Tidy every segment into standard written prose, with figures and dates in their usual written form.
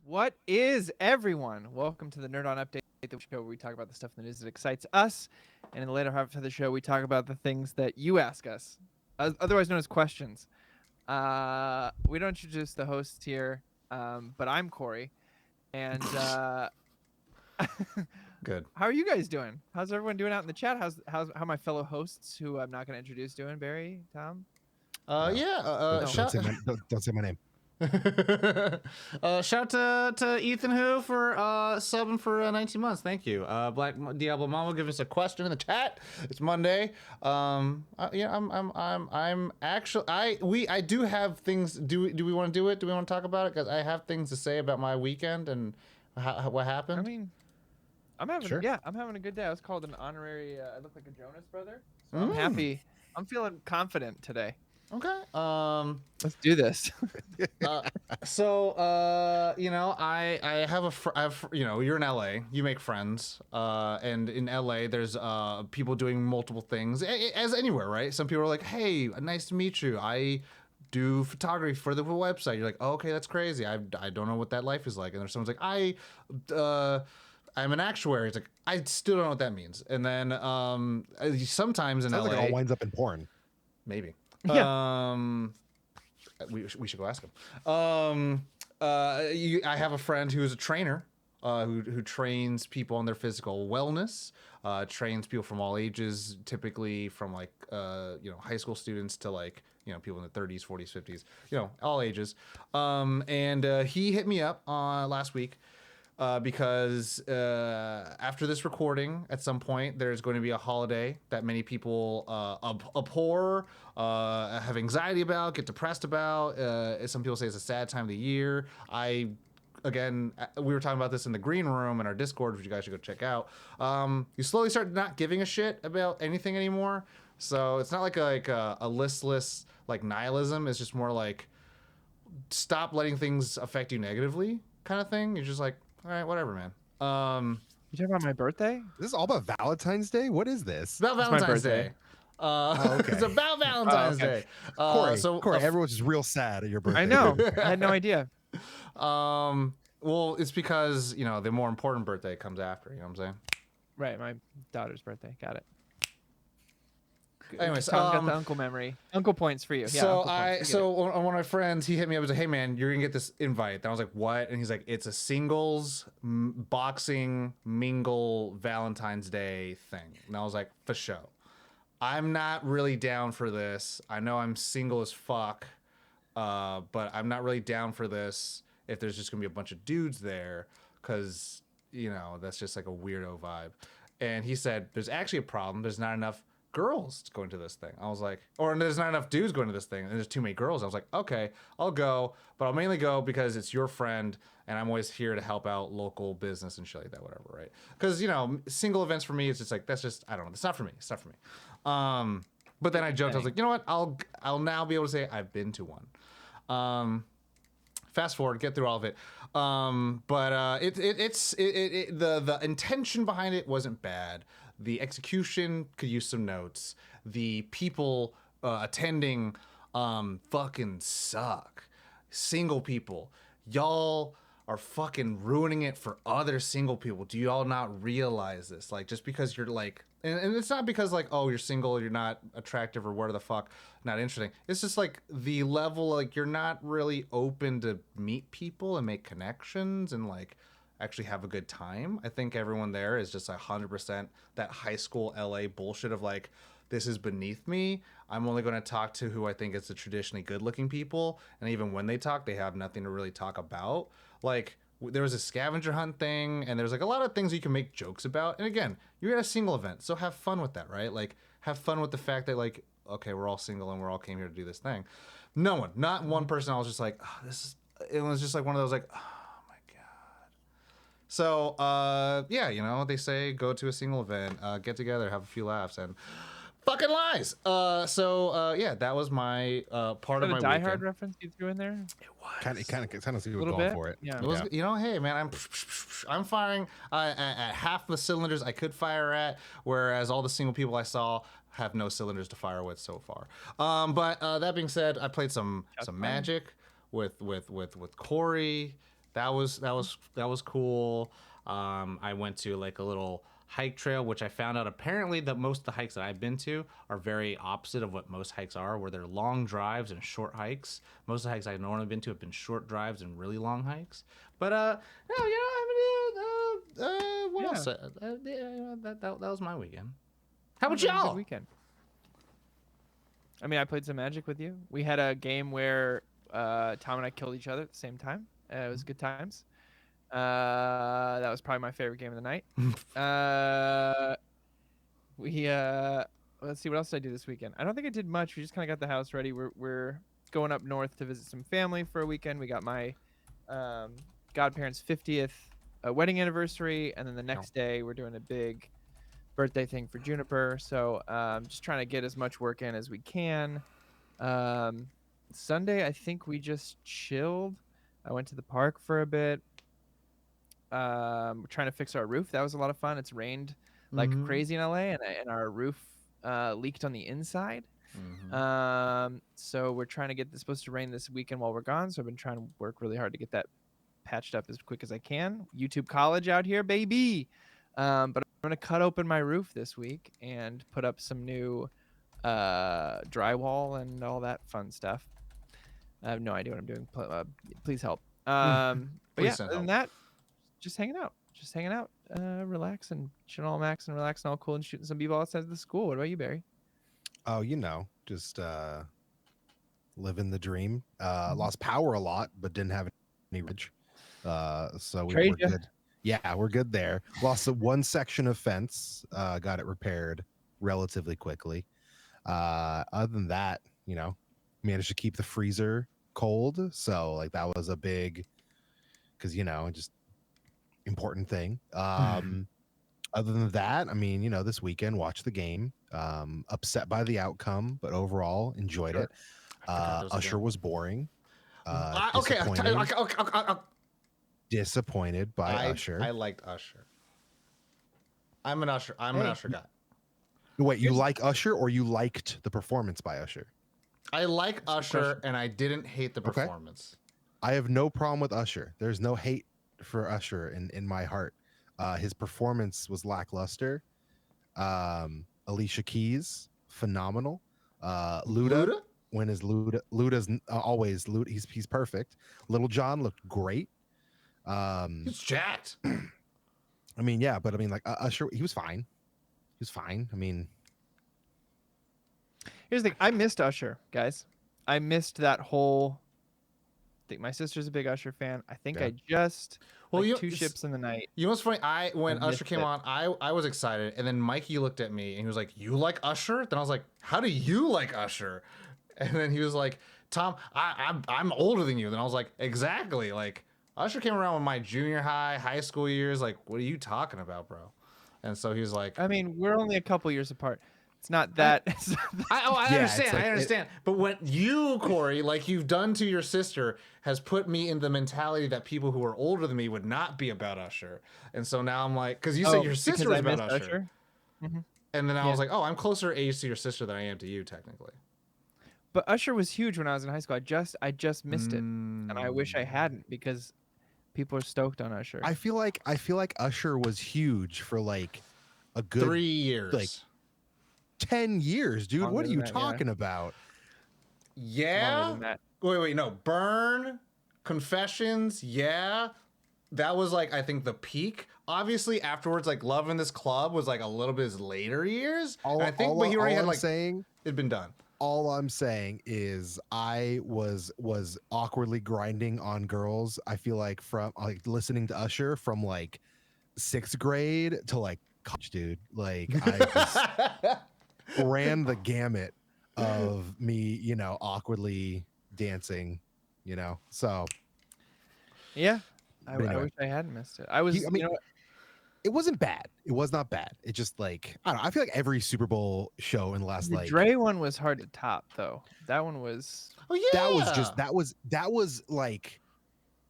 What is everyone? Welcome to the Nerd On Update, the show where we talk about the stuff in the news that excites us, and in the later half of the show, we talk about the things that you ask us, otherwise known as questions. We don't introduce the hosts here, but I'm Corey, and Good. how are you guys doing? How's everyone doing out in the chat? How my fellow hosts, who I'm not going to introduce, doing? Barry, Tom. Uh, No. yeah. No. Shout. Don't say my name. Shout to Ethan Who for subbing for 19 months. Thank you. Black Diablo Mama giving us a question in the chat. It's Monday. Yeah, I'm actually I do have things. Do we want to do it? Do we want to talk about it? Because I have things to say about my weekend and what happened. I mean, I'm having Sure. I'm having a good day. I was called an honorary. I look like a Jonas brother. So I'm happy. I'm feeling confident today. Okay. Let's do this. So you know, I have you know, you're in LA, you make friends, and in LA there's people doing multiple things, as anywhere, right? Some people are like, hey, nice to meet you, I do photography for the website. You're like, oh, okay, that's crazy, I don't know what that life is like. And there's someone's like, I'm an actuary. It's like, I still don't know what that means. And then sometimes in Sounds LA like it all winds up in porn. maybe. Yeah. We should go ask him. I have a friend who is a trainer, who trains people on their physical wellness, trains people from all ages, typically from like you know, high school students to like, you know, people in the 30s, 40s, 50s, you know, all ages. And he hit me up last week. Because after this recording, at some point, there's going to be a holiday that many people abhor, have anxiety about, get depressed about. Some people say it's a sad time of the year. Again, we were talking about this in the green room in our Discord, which you guys should go check out. You slowly start not giving a shit about anything anymore. So it's not like a listless like nihilism. It's just more like stop letting things affect you negatively kind of thing. You're just like, all right, whatever, man. You talking about my birthday? Is this all about Valentine's Day? What is this? About my Valentine's birthday. Day. okay. It's about Valentine's okay. Day. Corey, everyone's just real sad at your birthday. I know. I had no idea. Well, it's because, you know, the more important birthday comes after. You know what I'm saying? Right, my daughter's birthday. Got it. Anyways, Tom got the uncle memory. Uncle points for you. Yeah. So uncle points. one of my friends, he hit me up and was like, "Hey man, you're gonna get this invite." And I was like, "What?" And he's like, "It's a singles boxing mingle Valentine's Day thing." And I was like, "For sure." I'm not really down for this. I know I'm single as fuck, but I'm not really down for this if there's just gonna be a bunch of dudes there, because, you know, that's just like a weirdo vibe. And he said, "There's actually a problem. There's not enough girls going to this thing." I was like, or there's not enough dudes going to this thing, and there's too many girls. I was like, okay, I'll go, but I'll mainly go because it's your friend, and I'm always here to help out local business and shit like that, whatever, right? Because, you know, single events for me, it's just like, that's just, I don't know, it's not for me. It's not for me. But then I joked, I was like, you know what? I'll now be able to say I've been to one. Fast forward, get through all of it. But the intention behind it wasn't bad. The execution could use some notes. The people attending fucking suck. Single people, y'all are fucking ruining it for other single people. Do y'all not realize this? Like, just because you're like, and it's not because like, oh, you're single, you're not attractive or where the fuck, not interesting. It's just like the level, like you're not really open to meet people and make connections and like actually have a good time. I think everyone there is just 100% that high school LA bullshit of like, this is beneath me. I'm only going to talk to who I think is the traditionally good looking people. And even when they talk, they have nothing to really talk about. Like, there was a scavenger hunt thing, and there's like a lot of things you can make jokes about. And again, you're at a single event, so have fun with that, right? Like, have fun with the fact that like, okay, we're all single and we're all came here to do this thing. No one, not one person. I was just like, oh, it was just like one of those like, oh my God. So, yeah, you know, they say go to a single event, get together, have a few laughs, and fucking lies. Yeah, that was my part of my Die weekend. Hard reference you threw in there? It was Kind of see A what's little going bit. for it. Yeah. It was, you know, hey man, I'm firing at half the cylinders I could fire at, whereas all the single people I saw have no cylinders to fire with so far. But that being said, I played some Magic with Corey. that was cool. I went to like a little hike trail, which I found out apparently that most of the hikes that I've been to are very opposite of what most hikes are, where they're long drives and short hikes. Most of the hikes I've normally been to have been short drives and really long hikes. But no, you know, what else? That was my weekend. How about Good y'all? weekend. I mean, I played some Magic with you. We had a game where Tom and I killed each other at the same time. It was good times. That was probably my favorite game of the night. Let's see, what else did I do this weekend? I don't think I did much. We just kind of got the house ready. We're going up north to visit some family for a weekend. We got my godparents' 50th wedding anniversary, and then the next day we're doing a big birthday thing for Juniper. So just trying to get as much work in as we can. Sunday, I think we just chilled. I went to the park for a bit. We're trying to fix our roof. That was a lot of fun. It's rained like crazy in LA, and our roof leaked on the inside. So we're trying to get this, supposed to rain this weekend while we're gone. So I've been trying to work really hard to get that patched up as quick as I can. YouTube college out here, baby. But I'm going to cut open my roof this week and put up some new drywall and all that fun stuff. I have no idea what I'm doing. Please help. But yeah, other than that, just hanging out, relaxing, chilling all max and relaxing all cool and shooting some b-ball outside of the school. What about you, Barry? Oh, just living the dream. Lost power a lot, but didn't have any ridge. So we're good. Yeah, we're good there. Lost one section of fence, got it repaired relatively quickly. Other than that, managed to keep the freezer cold. So like that was a big, because just important thing. Other than that, I mean, this weekend watched the game. Upset by the outcome, but overall enjoyed it. Usher was boring. Disappointed by Usher. I liked Usher. I'm an Usher guy. Wait, you like Usher or you liked the performance by Usher? I like Usher and I didn't hate the performance. I have no problem with Usher. There's no hate for Usher in my heart. His performance was lackluster. Alicia Keys, phenomenal. Luda? When is Luda? Luda's always Luda. He's perfect. Little John looked great. He's jacked. I mean, yeah, but I mean, like Usher, he was fine. He was fine. I mean, here's the thing. I missed Usher, guys. I missed that whole thing. My sister's a big Usher fan. I think I just two ships in the night. You know what's funny? When Usher came on, I was excited, and then Mikey looked at me and he was like, "You like Usher?" Then I was like, "How do you like Usher?" And then he was like, "Tom, I'm older than you." Then I was like, "Exactly." Like Usher came around with my junior high school years. Like, what are you talking about, bro? And so he was like, I mean, we're only a couple years apart. It's not that. I understand. I understand. But what you, Corey, like you've done to your sister, has put me in the mentality that people who are older than me would not be about Usher. And so now I'm like, because you said your sister was about Usher. And then I was like, oh, I'm closer age to your sister than I am to you, technically. But Usher was huge when I was in high school. I just missed it, and I wish I hadn't, because people are stoked on Usher. I feel like Usher was huge for like a good 3 years, like 10 years, dude. Longer what are you that, talking about? Yeah. Wait, no. Burn, Confessions, yeah. That was like, I think, the peak. Obviously, afterwards, like Love in This Club was like a little bit his later years. But he already had like it'd been done. All I'm saying is I was awkwardly grinding on girls. I feel like from like listening to Usher from like 6th grade to like college, dude. Like I just ran the gamut of me, awkwardly dancing, So yeah, I wish I hadn't missed it. I was, it wasn't bad. It was not bad. It just like, I don't know. I feel like every Super Bowl show in the last the Dre one was hard to top, though. That one was. Oh yeah. That was like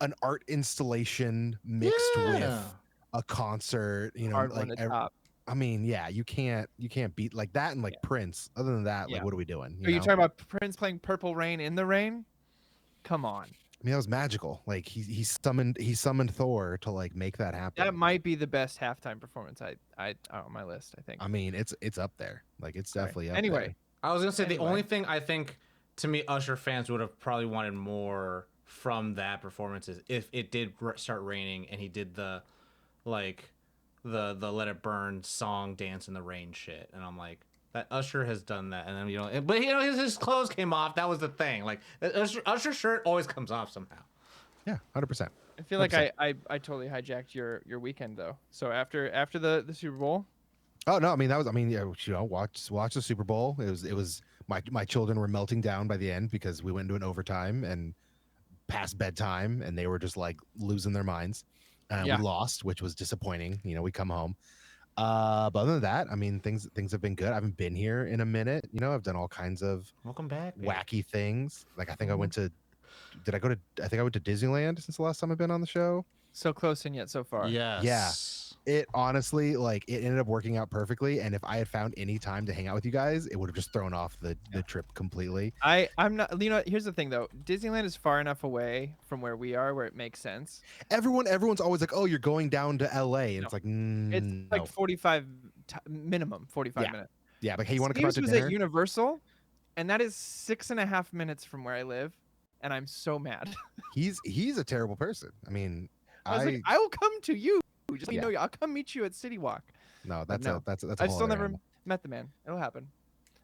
an art installation mixed with a concert. Hard like one to top. I mean, yeah, you can't beat like that and like Prince. Other than that, like what are we doing? Are you talking about Prince playing Purple Rain in the rain? Come on. I mean, that was magical. Like he summoned Thor to like make that happen. That might be the best halftime performance I on my list, I think. I mean, it's up there. Like it's All right. definitely up Anyway, there. I was gonna say the Anyway. only thing I think to me Usher fans would have probably wanted more from that performance is if it did start raining and he did the like the Let It Burn song dance in the rain shit, and I'm like, that Usher has done that, and then but his clothes came off. That was the thing. Like Usher shirt always comes off somehow. Yeah, 100%. I feel like I totally hijacked your weekend though. So after the Super Bowl. Oh no, I mean watch the Super Bowl. It was my children were melting down by the end because we went into an overtime and past bedtime, and they were just like losing their minds. We lost, which was disappointing. We come home. But other than that, I mean, things have been good. I haven't been here in a minute. I've done all kinds of Welcome back, wacky things. Like I think I went to Disneyland since the last time I've been on the show. So close and yet so far. Yes. Yeah. It honestly, like, it ended up working out perfectly. And if I had found any time to hang out with you guys, it would have just thrown off the trip completely. I'm not, here's the thing though. Disneyland is far enough away from where we are where it makes sense. Everyone's always like, oh, you're going down to LA. And it's like, it's like 45 minimum, 45 minutes. Yeah, but hey, you want to come out to was dinner? at Universal, and that is 6.5 minutes from where I live, and I'm so mad. He's a terrible person. I mean, I was like, I will come to you. Just know, I'll come meet you at City Walk. No, that's a I've still never met the man. It'll happen.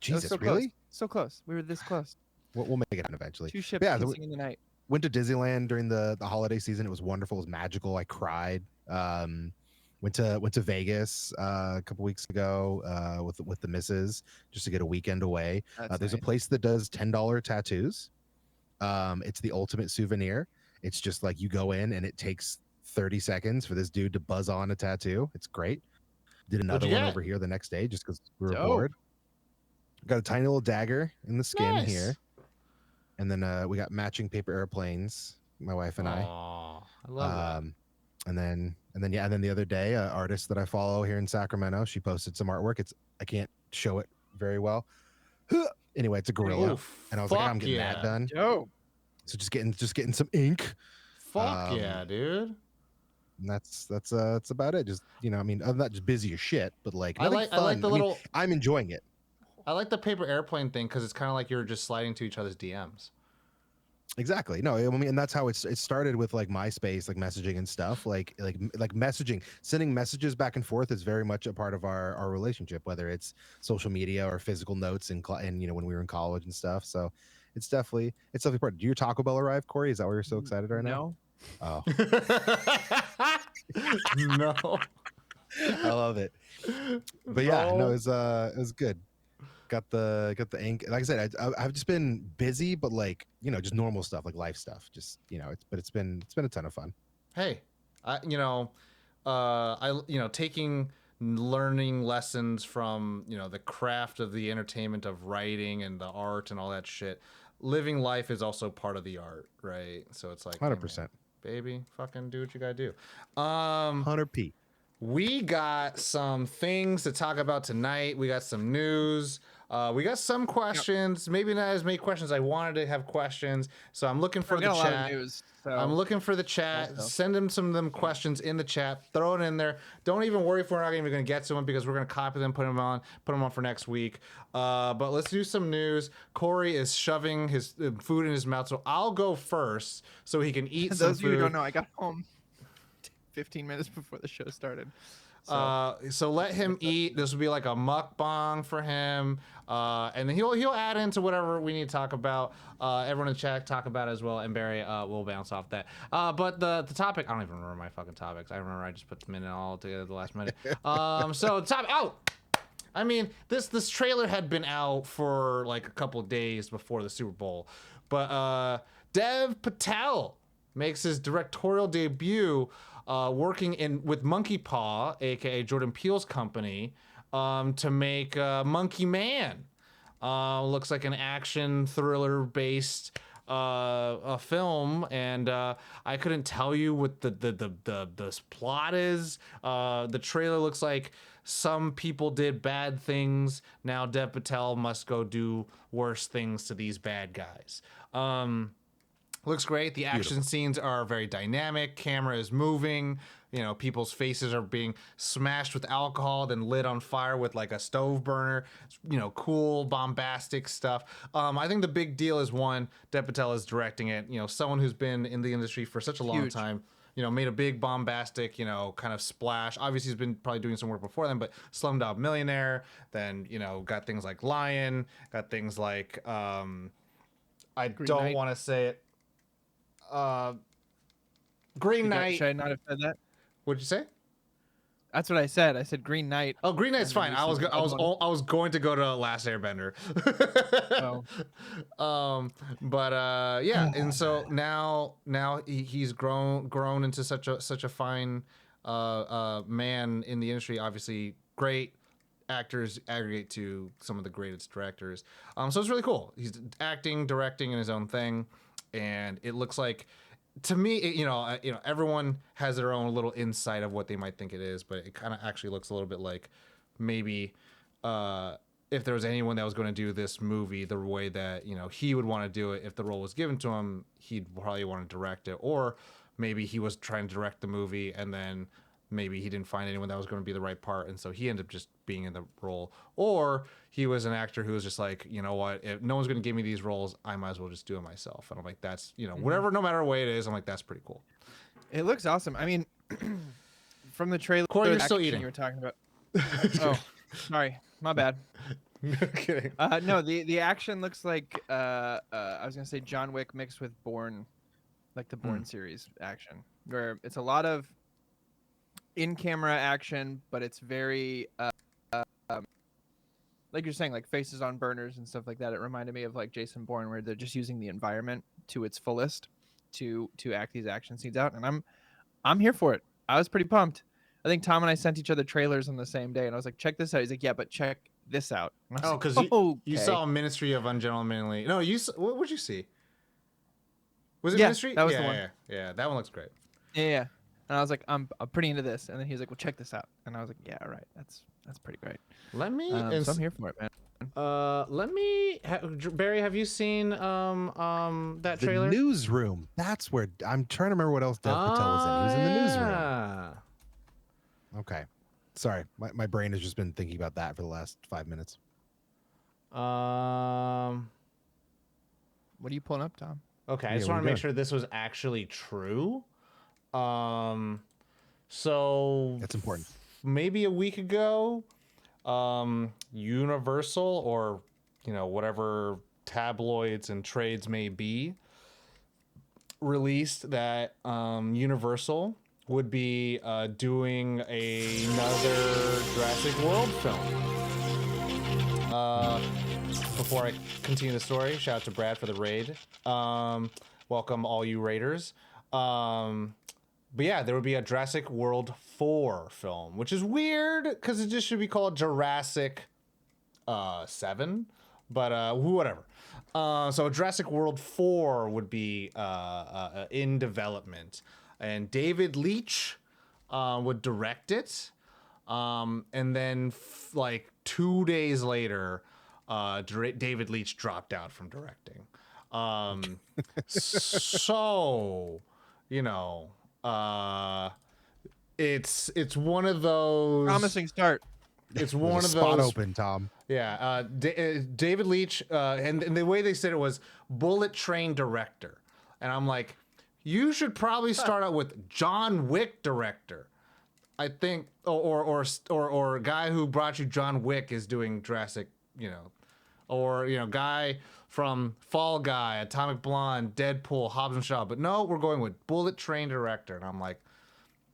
Jesus, so really? Close. So close. We were this close. We'll make it happen eventually. Two ships kissing in the night. Went to Disneyland during the holiday season. It was wonderful. It was magical. I cried. Went to Vegas a couple weeks ago with the missus just to get a weekend away. There's a place that does $10 tattoos. It's the ultimate souvenir. It's just like you go in and it takes 30 seconds for this dude to buzz on a tattoo. It's great. Did another one over here the next day just because we were bored. Got a tiny little dagger in the skin here. And then we got matching paper airplanes, my wife and I. I love that. And then the other day, an artist that I follow here in Sacramento, she posted some artwork. I can't show it very well. Anyway, it's a gorilla. And I was like, I'm getting that done. Yo. So just getting some ink. Fuck yeah, dude. And that's about it. Just I'm not just busy as shit, but like I like the little. I'm enjoying it. I like the paper airplane thing because it's kind of like you're just sliding to each other's DMs. Exactly. No, I mean, and that's how it started with like MySpace, like messaging and stuff. Like messaging, sending messages back and forth is very much a part of our relationship, whether it's social media or physical notes and when we were in college and stuff. So it's definitely part. Do your Taco Bell arrive, Corey? Is that why you're so excited right now? Oh. No. I love it. But yeah, no, it was good. Got the ink. Like I said, I've just been busy, but like just normal stuff, like life stuff. Just it's been a ton of fun. Hey, taking learning lessons from the craft of the entertainment of writing and the art and all that shit. Living life is also part of the art, right? So it's like 100%. Baby, fucking do what you gotta do. 100p. We got some things to talk about tonight. We got some news. We got some questions. Maybe not as many questions. I wanted to have questions, so I'm looking for the chat. A lot of news, so. I'm looking for the chat. Send them some of them questions in the chat. Throw it in there. Don't even worry if we're not even going to get to them because we're going to copy them, put them on for next week. But let's do some news. Corey is shoving his food in his mouth, so I'll go first so he can eat some food. Those of you who don't know, I got home 15 minutes before the show started. So let him eat. This will be like a mukbang for him, and then he'll add into whatever we need to talk about. Everyone in the chat talk about it as well, and Barry will bounce off that. But the topic, I don't even remember my fucking topics. I remember I just put them in all together at the last minute. So the topic. Oh, I mean this trailer had been out for like a couple of days before the Super Bowl, but Dev Patel makes his directorial debut. Working with Monkey Paw, aka Jordan Peele's company, to make Monkey Man. Looks like an action thriller based a film, and I couldn't tell you what the plot is. The trailer looks like some people did bad things. Now Dev Patel must go do worse things to these bad guys. Looks great. The action scenes are very dynamic. Camera is moving. You know, people's faces are being smashed with alcohol, then lit on fire with like a stove burner. You know, cool, bombastic stuff. I think the big deal is one, Dev Patel is directing it. You know, someone who's been in the industry for such a long time. You know, made a big bombastic, you know, kind of splash. Obviously, he's been probably doing some work before then, but Slumdog Millionaire. Then, you know, got things like Lion. Got things like I don't want to say it. Green Knight. Should I not have said that? What'd you say? That's what I said. I said Green Knight. Oh, Green Knight's fine. I was going to go to Last Airbender. Yeah, and so now he's grown into such a fine man in the industry. Obviously, great actors aggregate to some of the greatest directors. So it's really cool. He's acting, directing in his own thing, and it looks like, to me, everyone has their own little insight of what they might think it is, but it kind of actually looks a little bit like maybe if there was anyone that was going to do this movie the way that, you know, he would want to do it, if the role was given to him, he'd probably want to direct it. Or maybe he was trying to direct the movie and then maybe he didn't find anyone that was going to be the right part, and so he ended up just being in the role. Or he was an actor who was just like, you know what, if no one's going to give me these roles, I might as well just do it myself. And I'm like, that's, you know, whatever, no matter what way it is, I'm like, that's pretty cool. It looks awesome. I mean, from the trailer, Corey, you're still eating. You were talking about. Oh, sorry, my bad. No kidding. No, the action looks like I was gonna say John Wick mixed with Bourne, like the Bourne series action, where it's a lot of in-camera action, but it's very like you're saying, like faces on burners and stuff like that. It reminded me of like Jason Bourne, where they're just using the environment to its fullest to act these action scenes out, and I'm here for it. I was pretty pumped. I think Tom and I sent each other trailers on the same day, and I was like, check this out. He's like, yeah, but check this out. Oh, because you saw Ministry of Ungentlemanly. No, what would you see? Was it Ministry? That was the one. Yeah, that one looks great. Yeah. And I was like, I'm pretty into this. And then he was like, well, check this out. And I was like, yeah, all right. That's pretty great. Let me. So I'm here for it, man. Barry, have you seen that trailer? The Newsroom. That's where I'm trying to remember what else Dev Patel was in. He was in the Newsroom. Okay. Sorry, my brain has just been thinking about that for the last 5 minutes. What are you pulling up, Tom? Okay, I just want to make sure this was actually true. So that's important. Maybe a week ago, Universal, or whatever tabloids and trades may be, released that Universal would be doing another Jurassic World film. Before I continue the story, shout out to Brad for the raid. Welcome all you raiders. But yeah, there would be a Jurassic World 4 film, which is weird because it just should be called Jurassic 7, but whatever. So Jurassic World 4 would be in development, and David Leitch would direct it. And then like 2 days later, David Leitch dropped out from directing. So, it's one of those promising start. It's one of those spot open, Tom. Yeah, David Leitch, and the way they said it was bullet train director, and I'm like, you should probably start out with John Wick director. I think, or guy who brought you John Wick is doing Jurassic, or guy from Fall Guy, Atomic Blonde, Deadpool, Hobbs and Shaw. But no, we're going with bullet train director, and I'm like,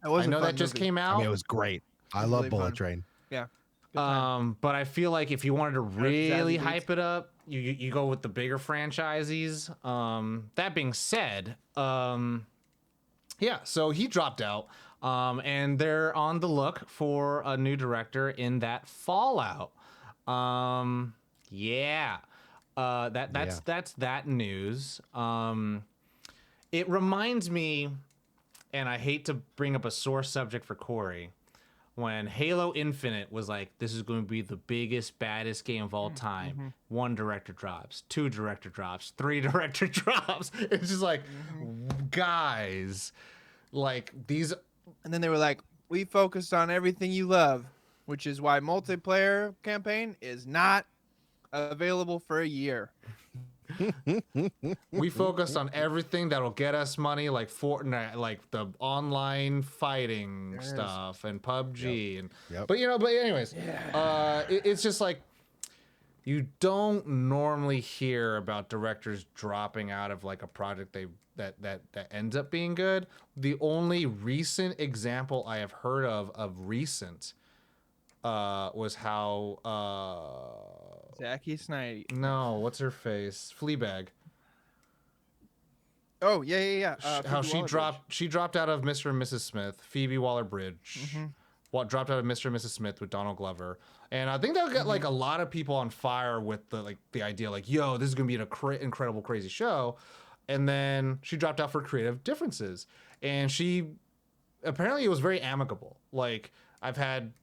I know that just came out. I mean, it was great. I love really Bullet Train. Yeah. But I feel like if you wanted to really hype it up, you go with the bigger franchises. That being said, yeah, so he dropped out, and they're on the look for a new director in that Fallout. Yeah, that's that news. It reminds me, and I hate to bring up a sore subject for Corey, when Halo Infinite was like, this is going to be the biggest, baddest game of all time. One director drops, two director drops, three director drops. It's just like, guys, like these. And then they were like, we focused on everything you love, which is why multiplayer campaign is not available for a year. We focused on everything that'll get us money, like Fortnite, like the online fighting stuff and PUBG. And but anyways, it's just like you don't normally hear about directors dropping out of like a project that ends up being good. The only recent example I have heard of recent was how Zacky Snyder. no, what's her face? Fleabag. Oh yeah. How Phoebe she dropped out of Mr. and Mrs. Smith. Phoebe Waller-Bridge. Dropped out of Mr. and Mrs. Smith with Donald Glover. And I think that got like a lot of people on fire with the idea like, yo, this is gonna be an incredible, crazy show. And then she dropped out for creative differences. And she apparently it was very amicable. Like I've had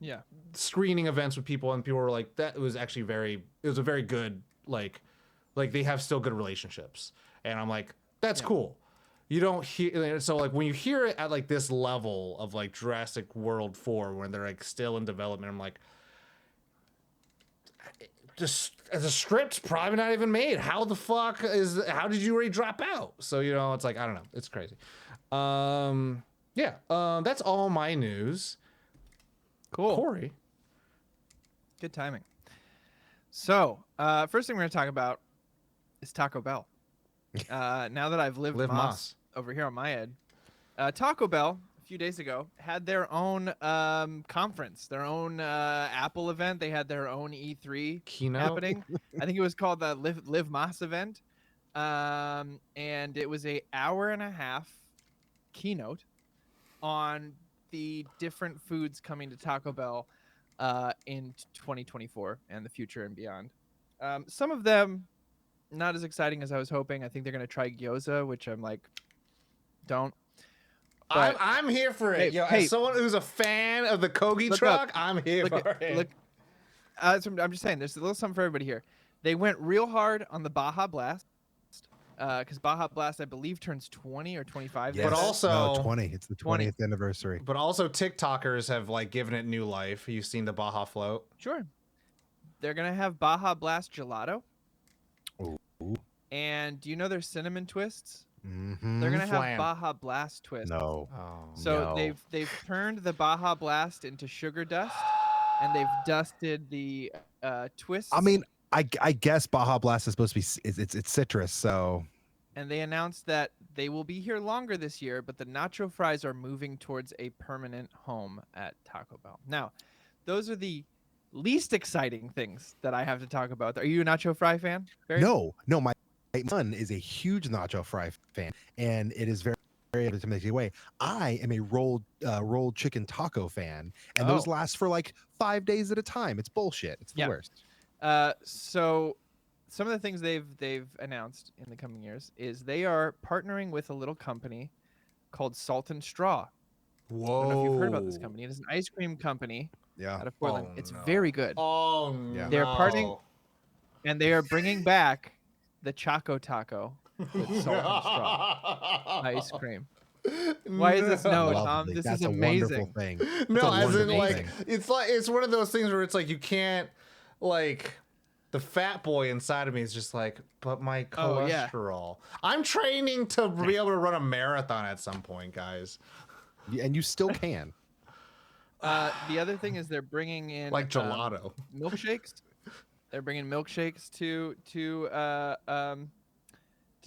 screening events with people, and people were like, "That was actually it was a very good like they have still good relationships." And I'm like, "That's cool." You don't hear so like when you hear it at like this level of like Jurassic World 4, when they're like still in development, I'm like, just as a script's probably not even made. How did you already drop out? So it's like I don't know, it's crazy. That's all my news. Cool. Corey. Good timing. So, first thing we're going to talk about is Taco Bell. Now that I've lived Moss over here on my end, Taco Bell, a few days ago, had their own conference, their own Apple event. They had their own E3 keynote happening. I think it was called the Live Moss event. And it was an hour-and-a-half keynote on the different foods coming to Taco Bell in 2024 and the future and beyond. Some of them not as exciting as I was hoping. I think they're going to try gyoza, which I'm like, don't. But, I'm here for it. As someone who's a fan of the Kogi truck, I'm here for it. I'm just saying, there's a little something for everybody here. They went real hard on the Baja Blast. Because Baja Blast, I believe, turns 20 or 25. Yes. But also 20. It's the 20th anniversary. But also TikTokers have like given it new life. You've seen the Baja float. Sure. They're gonna have Baja Blast gelato. Ooh. And do you know their cinnamon twists? Mm-hmm. They're gonna have Baja Blast twist. No. So they've turned the Baja Blast into sugar dust, and they've dusted the twists. I mean, I guess Baja Blast is supposed to be it's citrus, so. And they announced that they will be here longer this year, but the nacho fries are moving towards a permanent home at Taco Bell. Now, those are the least exciting things that I have to talk about. Are you a nacho fry fan, Barry? No. My son is a huge nacho fry fan, and it is very to make it away. I am a rolled chicken taco fan, and those last for like 5 days at a time. It's bullshit. It's the worst. So some of the things they've announced in the coming years is they are partnering with a little company called Salt and Straw. Whoa. I don't know if you've heard about this company. It is an ice cream company out of Portland. It's very good. Oh, yeah. They're partnering, and they are bringing back the Choco Taco with Salt and Straw ice cream. Why is this Tom? This is amazing. Thing. No, as in like it's one of those things where it's like you can't like the fat boy inside of me is just like, but my cholesterol. I'm training to be able to run a marathon at some point, guys. And you still can. The other thing is they're bringing in like gelato milkshakes. They're bringing milkshakes to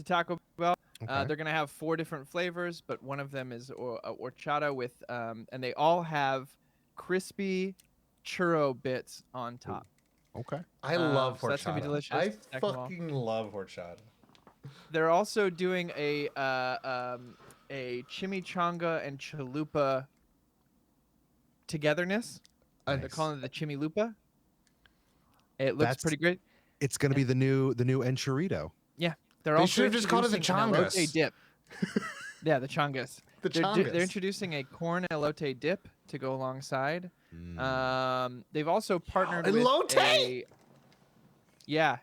Taco Bell. Okay. They're gonna have 4 different flavors, but one of them is horchata with, and they all have crispy churro bits on top. Okay. I love horchata. So that's gonna be delicious. I fucking love horchata. They're also doing a chimichanga and chalupa togetherness. Nice. They're calling it the chimilupa. It looks pretty great. It's gonna be the new enchilito. Yeah, They should have just called it the introducing an elote chongas. dip. Yeah, the chongas. chongas. introducing a corn elote dip to go alongside. Mm. They've also partnered with Elote? a yeah.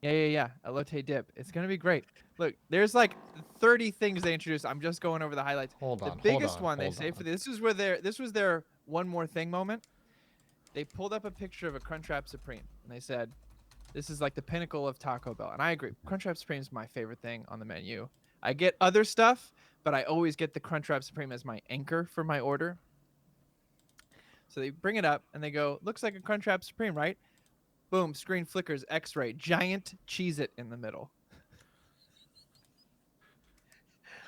Elote dip. It's gonna be great. Look, there's like 30 things they introduced. I'm just going over the highlights. The biggest one they say for this was this was their one more thing moment. They pulled up a picture of a Crunchwrap Supreme and they said, "This is like the pinnacle of Taco Bell." And I agree. Crunchwrap Supreme is my favorite thing on the menu. I get other stuff, but I always get the Crunchwrap Supreme as my anchor for my order. So they bring it up and they go, "Looks like a Crunchwrap Supreme, right?" Boom, screen flickers, X-ray, giant Cheez-It in the middle.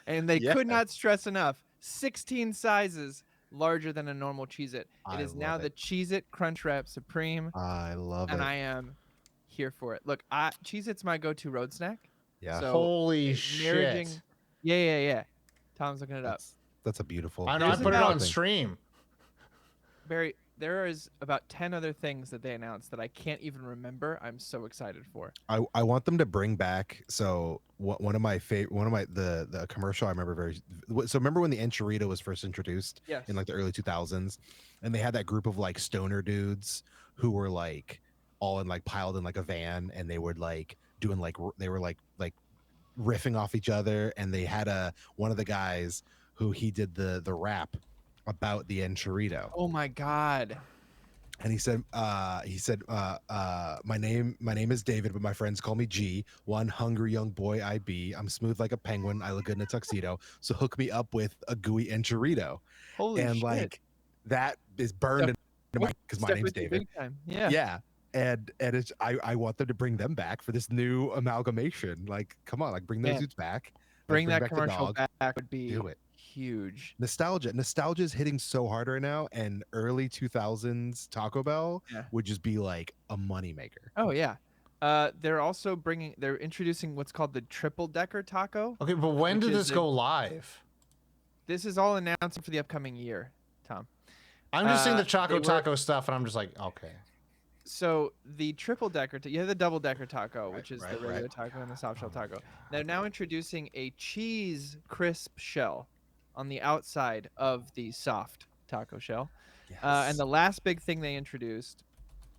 And they could not stress enough, 16 sizes larger than a normal Cheez-It. It is now the Cheez-It Crunchwrap Supreme. I love it. And I am here for it. Look, Cheez-It's my go-to road snack. Yeah. So Holy shit. Yeah. Tom's looking it up. That's a beautiful. I know. I put it on stream. Barry, there is about 10 other things that they announced that I can't even remember. I'm so excited for. I want them to bring back. So one of my the commercial I remember so remember when the Enchilada was first introduced in like the early 2000s, and they had that group of like stoner dudes who were like all in like piled in like a van, and they would like doing like they were like riffing off each other, and they had one of the guys who he did the rap about the Enchilada. Oh my god. And he said my name is David, but my friends call me G. One hungry young boy I be. I'm smooth like a penguin. I look good in a tuxedo. So hook me up with a gooey Enchilada. Holy shit. Like that is burned into my, because my name's David. Yeah. And it's I want them to bring them back for this new amalgamation. Like, come on, like bring those dudes back. Bring that back commercial back would be do it. Huge. Nostalgia is hitting so hard right now, and early 2000s Taco Bell would just be like a moneymaker. Oh yeah. They're introducing what's called the triple decker taco. Okay, but when did this go live? This is all announced for the upcoming year, Tom. I'm just seeing the taco stuff, and I'm just like, okay. So the triple decker, you have the double decker taco, which is the regular taco and the soft shell taco. They're now introducing a cheese crisp shell on the outside of the soft taco shell. Yes. And the last big thing they introduced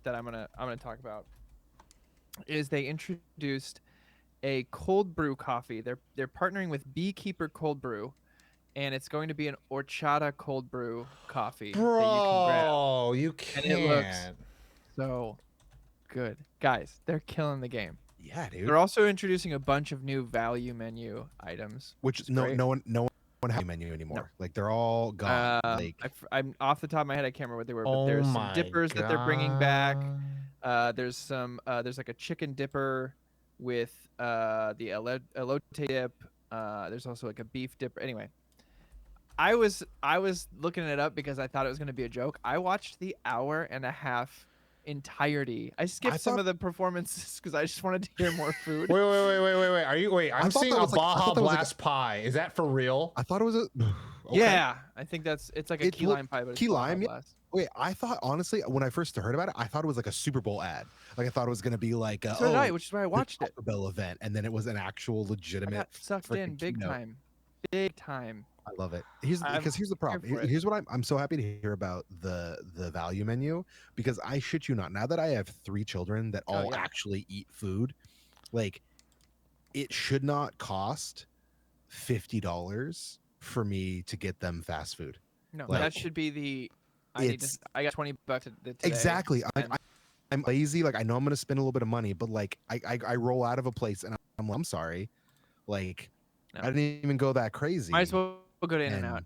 that I'm gonna talk about is they introduced a cold brew coffee. They're partnering with Beekeeper Cold Brew, and it's going to be an horchata cold brew coffee. Bro, you can't. And it looks so good. Guys, they're killing the game. Yeah, dude. They're also introducing a bunch of new value menu items. Which no one have a menu anymore. No. Like they're all gone. I'm off the top of my head. I can't remember what they were, but there's some dippers that they're bringing back. There's like a chicken dipper with the elote dip. There's also like a beef dipper. Anyway, I was looking it up because I thought it was going to be a joke. I watched the hour-and-a-half entirety. I skipped some of the performances because I just wanted to hear more food. Wait. I'm seeing a Baja Blast pie. Is that for real? I thought it was a. Okay. Yeah, I think it's like a key lime pie, but it's key lime. Blast. Wait, I thought honestly when I first heard about it, I thought it was like a Super Bowl ad. Like I thought it was gonna be like so did I, which is why I watched it. Taco Bell event, and then it was an actual legitimate. I got sucked in big time. Big time. I love it. Here's the problem. Here's what I'm so happy to hear about the value menu, because I shit you not, now that I have 3 children that all actually eat food, like it should not cost $50 for me to get them fast food. No, like, that should be the. I got $20 today. Exactly. I'm lazy. Like I know I'm gonna spend a little bit of money, but like I roll out of a place and I'm sorry, like I didn't even go that crazy. Might as well go to In-N-Out.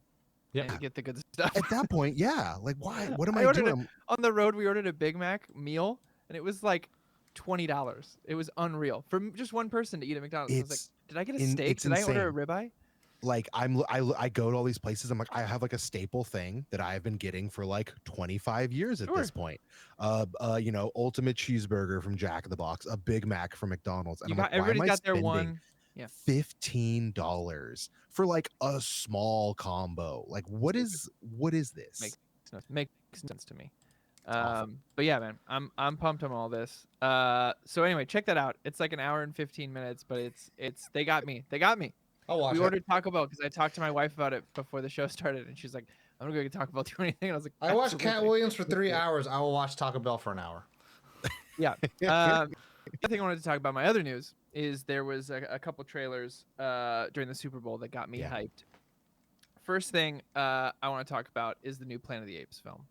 And get the good stuff. At that point, yeah. Like why? What am I doing? On the road, we ordered a Big Mac meal, and it was like $20. It was unreal for just one person to eat at McDonald's. I was like, did I get a steak? Did I order a ribeye? Like I go to all these places. I'm like, I have like a staple thing that I've been getting for like 25 years at this point. Ultimate cheeseburger from Jack in the Box, a Big Mac from McDonald's, and everybody got their one. Yeah. $15 for like a small combo. Like what is this? Makes sense to me. But yeah, man, I'm pumped on all this. So anyway, check that out. It's like an hour and 15 minutes, but it's they got me. I'll watch We it. ordered Taco Bell because I talked to my wife about it before the show started, and she's like, "I'm gonna go get Taco Bell. Do anything?" And I was like, I watched Cat "Absolutely." Williams for 3 hours. I will watch Taco Bell for an hour. Yeah. The other thing I wanted to talk about, my other news, is there was a couple trailers during the Super Bowl that got me hyped. First thing I want to talk about is the new Planet of the Apes film.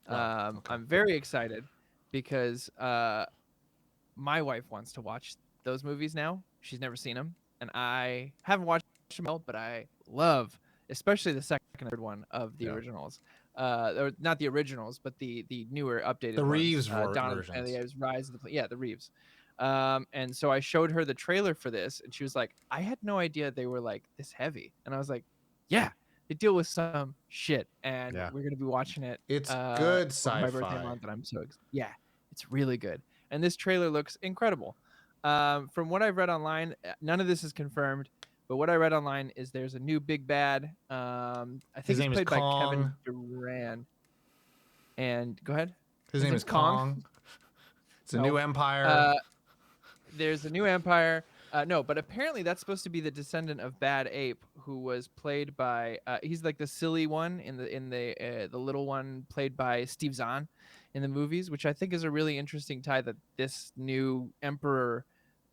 Okay. I'm very excited because my wife wants to watch those movies now. She's never seen them, and I haven't watched them all, but I love, especially the second and third one of the originals. Or not the originals, but the newer updated The ones. Reeves Dawn of the versions. Planet of the Apes, Rise of the the Reeves. And so I showed her the trailer for this, and she was like, "I had no idea they were like this heavy," and I was like, "Yeah." They deal with some shit, and we're gonna be watching it. It's good over my birthday sci-fi. month, and I'm so it's really good. And this trailer looks incredible. From what I've read online, none of this is confirmed, but what I read online is there's a new big bad. I think His it's name is played by Kevin Kong. Durant. And go ahead. His name is Kong. It's a new empire. There's a new empire. No, but apparently that's supposed to be the descendant of Bad Ape, who was played by. He's like the silly one in the little one played by Steve Zahn in the movies, which I think is a really interesting tie. That this new emperor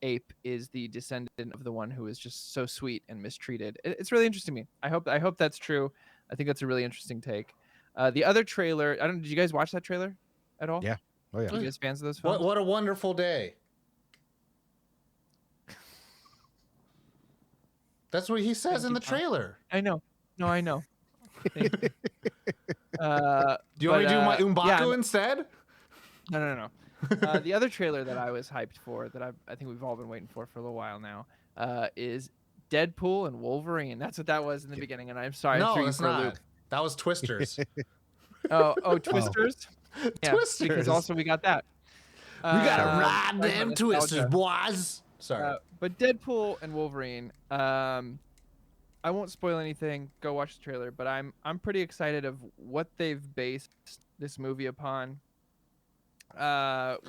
ape is the descendant of the one who is just so sweet and mistreated. It's really interesting to me. I hope that's true. I think that's a really interesting take. The other trailer. I don't. Did you guys watch that trailer at all? Yeah. Oh yeah. Are you guys fans of those films? What a wonderful day. That's what he says in the trailer. I know. No, I know. Do you want me to do my Umbaku instead? No. The other trailer that I was hyped for, that I think we've all been waiting for a little while now, is Deadpool and Wolverine. That's what that was in the beginning, and I'm sorry. No, I threw you it's for a not. loop. That was Twisters. Oh, Twisters? Yeah, Twisters. because also we got that. We gotta ride them Twisters, boys. Sorry. But Deadpool and Wolverine, I won't spoil anything. Go watch the trailer, but I'm pretty excited of what they've based this movie upon,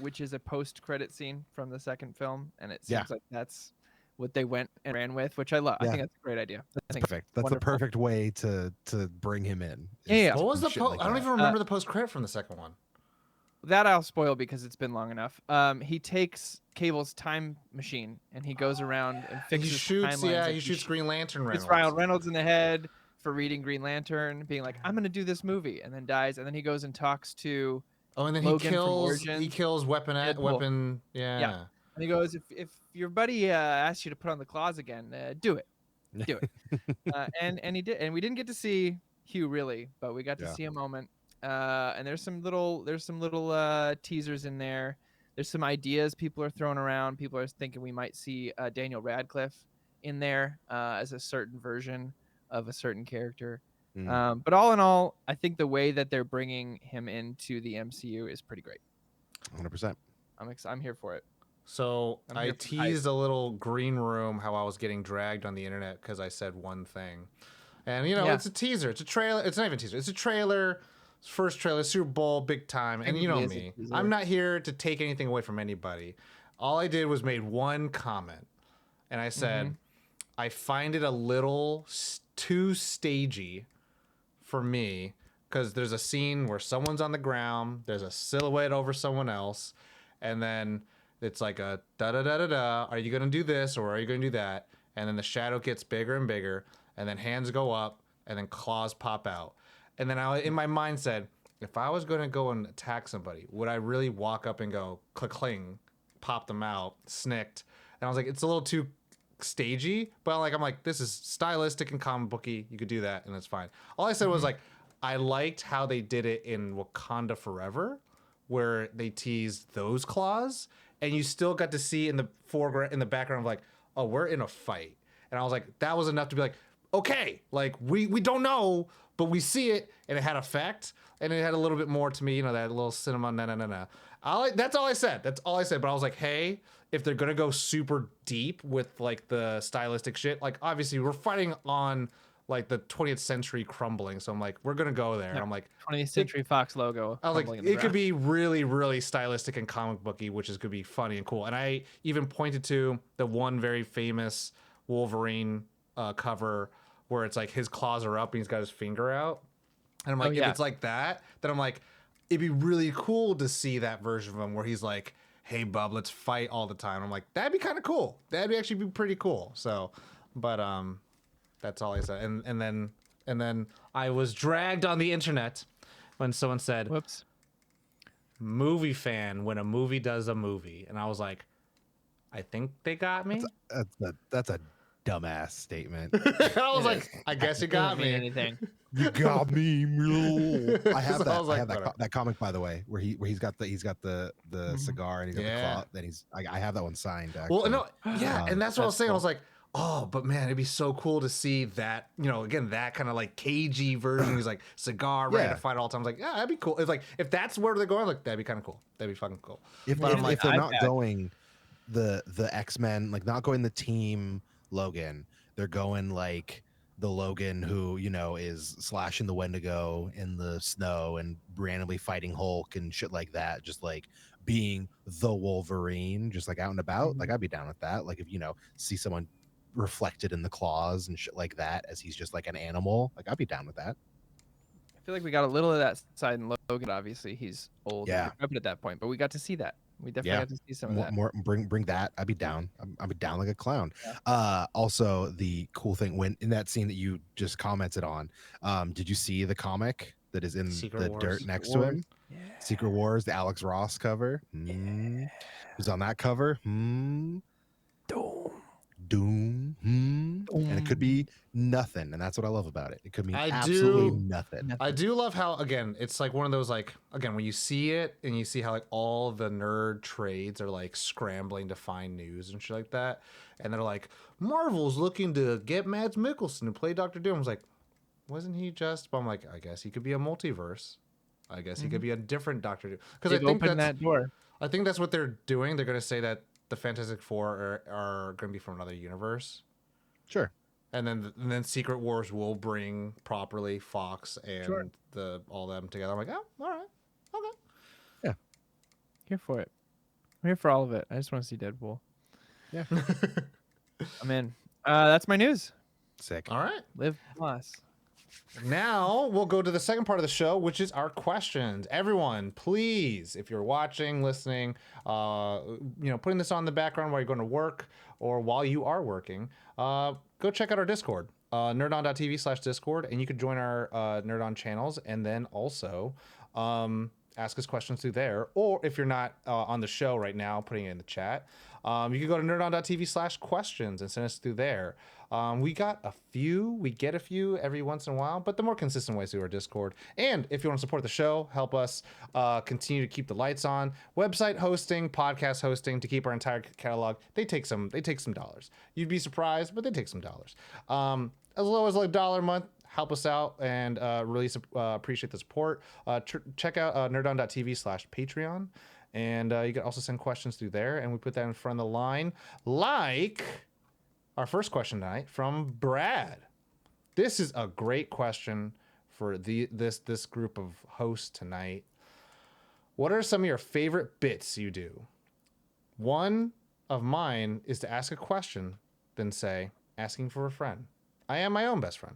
which is a post-credit scene from the second film, and it seems like that's what they went and ran with, which I love. I think that's a great idea. That's perfect. That's the perfect way to bring him in. Yeah. What was the I don't even remember the post-credit from the second one. That I'll spoil because it's been long enough. He takes Cable's time machine and he goes around and fixes timelines. Yeah, he shoots Green Lantern Reynolds. It's Ryan Reynolds in the head for reading Green Lantern, being like, "I'm gonna do this movie," and then dies. And then he goes and talks to and then Logan he kills Weapon. Yeah. And he goes, "If your buddy asks you to put on the claws again, do it, and he did. And we didn't get to see Hugh really, but we got to see a moment. And there's some little teasers in there. There's some ideas people are throwing around. People are thinking we might see Daniel Radcliffe in there as a certain version of a certain character. But all in all, I think the way that they're bringing him into the MCU is pretty great. 100%. I'm here for it. So I teased a little green room how I was getting dragged on the internet because I said one thing. And, it's a teaser. It's a trailer. It's not even a teaser. It's a trailer. First trailer, Super Bowl, big time. And you know me. I'm not here to take anything away from anybody. All I did was made one comment. And I said, I find it a little too stagey for me because there's a scene where someone's on the ground, there's a silhouette over someone else, and then it's like a da-da-da-da-da, are you going to do this or are you going to do that? And then the shadow gets bigger and bigger, and then hands go up, and then claws pop out. And then in my mind said, if I was going to go and attack somebody, would I really walk up and go click-cling, pop them out, snicked? And I was like, it's a little too stagey, but I'm like, this is stylistic and comic booky. You could do that, and that's fine. All I said was I liked how they did it in Wakanda Forever, where they teased those claws, and you still got to see in the foreground, in the background, oh, we're in a fight. And I was like, that was enough to be like, okay, we don't know, but we see it, and it had effect, and it had a little bit more to me, that little cinema, That's all I said. That's all I said. But I was like, hey, if they're gonna go super deep with the stylistic shit, obviously we're fighting on the 20th century crumbling, so I'm like, we're gonna go there. And I'm like, 20th Century Fox logo. I was like, it could be really, really stylistic and comic booky, which could be funny and cool. And I even pointed to the one very famous Wolverine cover where it's like his claws are up and he's got his finger out. And I'm like, if it's like that, then I'm like, it'd be really cool to see that version of him where he's like, hey, bub, let's fight all the time. I'm like, that'd be kind of cool. That'd actually be pretty cool. So, but that's all I said. And then I was dragged on the internet when someone said, Whoops. movie fan when a movie does a movie. And I was like, I think they got me. That's a dumbass statement. I was like, I guess you got me. Anything. You got me. I have So that. I was like, that comic, by the way, where he's got the cigar and he's got the claw. Then I have that one signed. Actually. Well, no, yeah, and that's what I was saying. Cool. I was like, oh, but man, it'd be so cool to see that, again, that kind of like cagey version. He's like cigar, ready to fight all the time. I was like, yeah, that'd be cool. It's like if that's where they're going, like that'd be kind of cool. That'd be fucking cool. If they're not going the X-Men, like not going the team Logan, they're going like the Logan who is slashing the Wendigo in the snow and randomly fighting Hulk and shit like that, just like being the Wolverine, just like out and about. Like I'd be down with that. Like if see someone reflected in the claws and shit like that as he's just like an animal, like I'd be down with that. I feel like we got a little of that side in Logan. Obviously, he's old and decrepit at that point, but we got to see that. We definitely got to see some of that. More, bring that. I'd be down. I'd be down like a clown. Yeah. Also, the cool thing when in that scene that you just commented on, did you see the comic that is in the dirt next to him? Yeah. Secret Wars, the Alex Ross cover. Who's on that cover? Doom. And it could be nothing, and that's what I love about it. It could mean absolutely nothing. I do love how, again, it's like one of those, like, again, when you see it and you see how like all the nerd trades are like scrambling to find news and shit like that, and they're like, Marvel's looking to get Mads Mikkelsen to play Dr. Doom. I was like, wasn't he just? But I'm like, I guess he could be a multiverse. I guess he could be a different Doctor Doom. Because I think that door. I think that's what they're doing. They're going to say that the Fantastic Four are going to be from another universe. Sure. And then Secret Wars will bring properly Fox and all them together. I'm like, oh, all right, okay, yeah, here for it. I'm here for all of it. I just want to see Deadpool. Yeah, I'm in. That's my news. Sick. All right, Live plus. Now we'll go to the second part of the show, which is our questions. Everyone, please, if you're watching, listening, putting this on the background while you're going to work or while you are working, go check out our Discord, nerdon.tv/Discord, and you can join our Nerdon channels, and then also ask us questions through there. Or if you're not on the show right now, putting it in the chat, you can go to nerdon.tv/questions and send us through there. We get a few every once in a while, but the more consistent way is through our Discord. And if you want to support the show, help us continue to keep the lights on. Website hosting, podcast hosting, to keep our entire catalog, they take some dollars. You'd be surprised, but they take some dollars. As low as like $1 a month, help us out and really appreciate the support. Check out nerdon.tv/Patreon. And you can also send questions through there, and we put that in front of the line, like our first question tonight from Brad. This is a great question for this group of hosts tonight. What are some of your favorite bits you do? One of mine is to ask a question, then say, asking for a friend. I am my own best friend.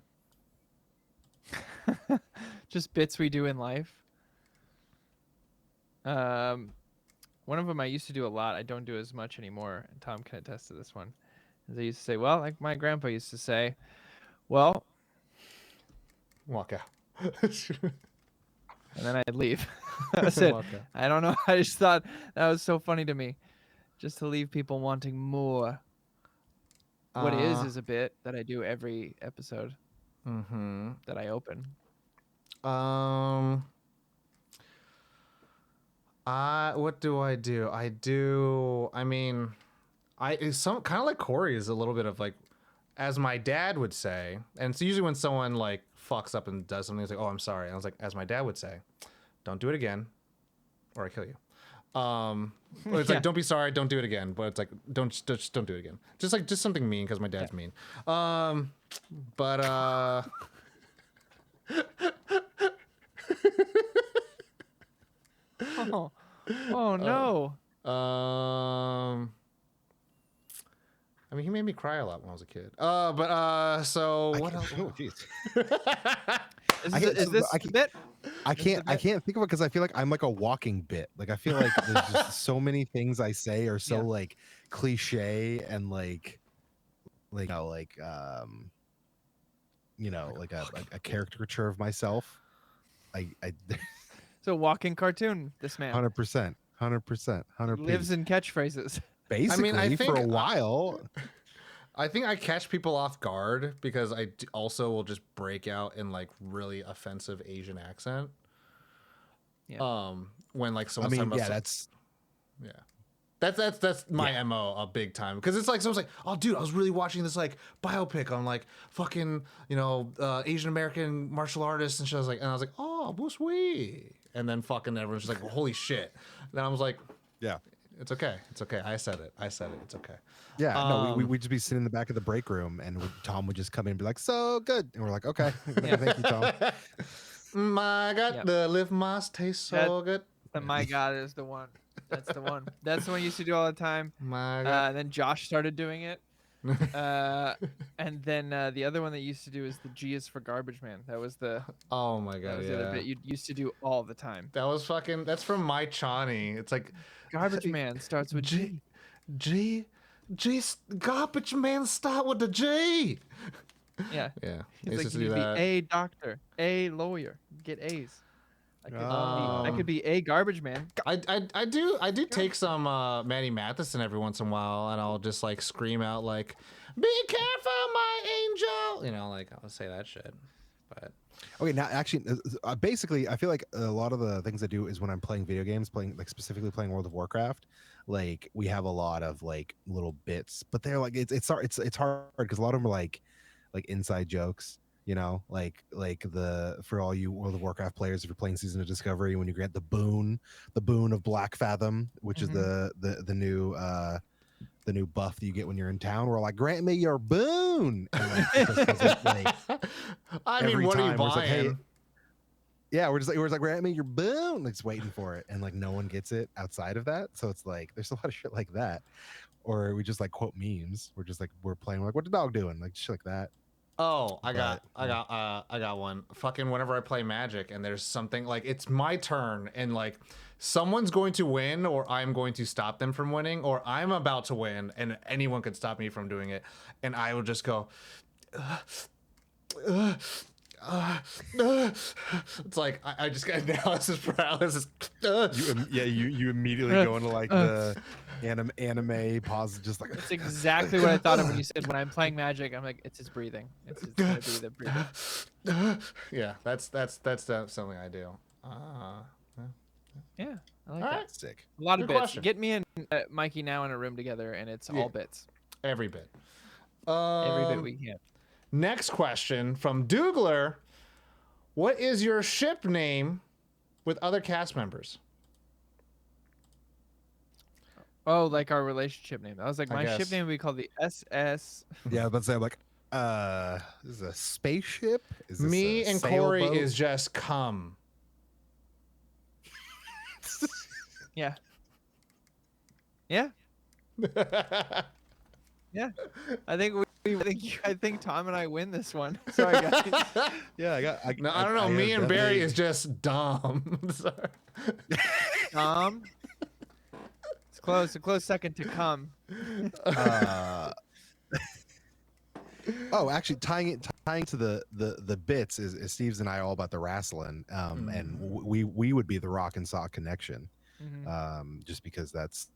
Just bits we do in life. One of them I used to do a lot. I don't do as much anymore. And Tom can attest to this one. As I used to say, well, like my grandpa used to say, well, walk out. And then I'd leave. I said, I don't know. I just thought that was so funny to me, just to leave people wanting more. What is a bit that I do every episode that I open. What do? It's some kind of like Corey is a little bit of like, as my dad would say, and it's usually when someone like fucks up and does something, it's like, oh, I'm sorry. And I was like, as my dad would say, don't do it again, or I kill you. It's like, don't be sorry, don't do it again. But it's like, just don't do it again. Just something mean, because my dad's mean. Oh no. I mean, he made me cry a lot when I was a kid. So what else? Oh, jeez. Is this a bit? I can't think of it because I feel like I'm like a walking bit. Like I feel like there's just so many things I say are so like cliche and like like a caricature of myself. I So walking cartoon. This man 100%, 100%. lives in catchphrases. Basically, I mean, for a while. I think I catch people off guard because also will just break out in like really offensive Asian accent. Yeah. When like someone's talking about that's my MO a big time because it's like someone's like, oh dude, I was really watching this like biopic on like fucking Asian American martial artists and shit. And I was like, oh, Bruce Lee, and then fucking everyone's just like, holy shit. And then I was like, Yeah. it's okay. I said it. It's okay. Yeah, no, we'd just be sitting in the back of the break room, and Tom would just come in and be like, "So good," and we're like, "Okay, thank you, Tom." My God, the live must taste so good. My God is the one. That's the one. That's the one I used to do all the time. My God. And then Josh started doing it. And then the other one that used to do is the G is for garbage man. That was the. Oh my God, the other bit you used to do all the time. That was fucking. That's from My Chani. It's like garbage man starts with G. Garbage man start with the G. Yeah. Yeah. It's like you could be a doctor, a lawyer, get A's. I could be a garbage man. I do take some Manny Matheson every once in a while, and I'll just like scream out like, "Be careful, my angel!" Like I'll say that shit. But okay, now actually, basically, I feel like a lot of the things I do is when I'm playing video games, specifically playing World of Warcraft. Like we have a lot of like little bits, but they're like it's hard because a lot of them are like inside jokes. Like for all you World of Warcraft players, if you're playing Season of Discovery, when you get the boon of Black Fathom, which is the new buff that you get when you're in town, we're like, grant me your boon. And I mean, what are you buying? Like, hey, yeah, we're just like, grant me your boon. Like, just waiting for it, and like no one gets it outside of that. So it's like there's a lot of shit like that, or we just like quote memes. We're playing, we're like, what the dog doing? Like shit like that. Oh, I got one. Fucking whenever I play Magic and there's something like it's my turn and like someone's going to win or I'm going to stop them from winning or I'm about to win and anyone could stop me from doing it and I will just go it's like I just got analysis paralysis. You immediately go into like the anime pause, just like that's exactly what I thought of when you said when I'm playing Magic. I'm like, it's his breathing. It's gonna be the breathing. Yeah, that's something I do. Yeah, I like that. Sick. A lot Good of bits. question. Get me and Mikey now in a room together, and it's all bits. Every bit. Every bit we can. Next question from Dougler. What is your ship name with other cast members? Oh, like our relationship name. I was like, I my guess. ship name would be called the SS. Yeah, but say I'm like, this is a spaceship? Is this Me a and Corey sailboat? is just cum. Yeah. Yeah. Yeah. I think Tom and I win this one. Sorry, guys. Yeah, I don't know. Me and Barry is just dumb. Sorry. It's close. A close second to come. Oh, actually, tying to the bits is Steve's and I all about the wrestling, and we would be the Rock and Sock connection, just because that's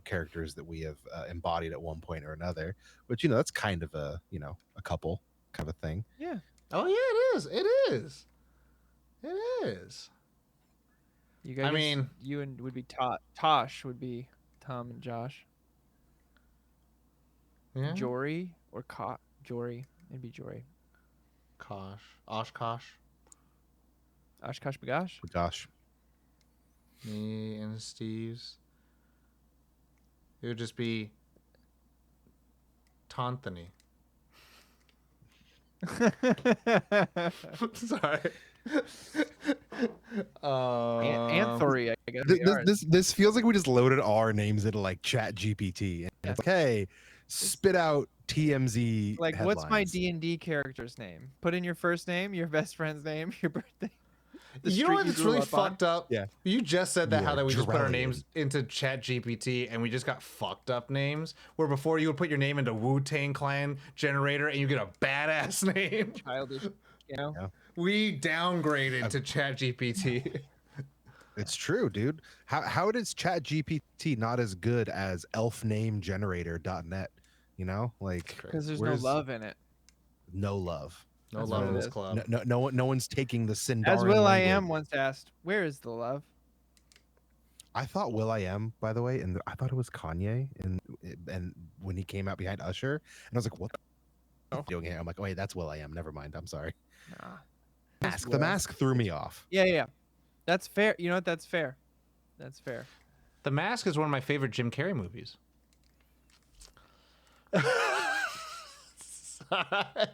characters that we have embodied at one point or another. But that's kind of a couple kind of a thing. Yeah. Oh yeah, it is. It is. It is. You guys. I mean, you and would be Tosh would be Tom and Josh. Yeah. Jory or Jory. It'd be Jory. Oshkosh. Oshkosh Bagosh. Gosh. Me and Steve's. It would just be Tonthony. Sorry. Anthory, I guess. This feels like we just loaded our names into like Chat GPT, and it's like, hey, spit out TMZ Like, headlines. what's my D&D character's name? Put in your first name, your best friend's name, your birthday. You know what? It's really fucked up. Yeah. You just said that, You how are that we just put our Drellian. names into Chat GPT and we just got fucked up names. Where before you would put your name into Wu-Tang Clan generator and you get a badass name. Childish, you know? Yeah. We downgraded to Chat GPT. It's true, dude. How is Chat GPT not as good as elfnamegenerator.net? You know, like Because there's no where's- love in it. No love. No That's love what in it this is. club. No one's taking the Sindarin As Will I Am language. once asked, where is the love? I thought Will I Am, by the way, and I thought it was Kanye, and when he came out behind Usher, and I was like, "What the f- doing here?" I'm like, "Oh, wait, that's Will I Am. Never mind. I'm sorry." Nah. Mask. The Will. mask threw me off. Yeah. That's fair. You know what? That's fair. That's fair. The Mask is one of my favorite Jim Carrey movies.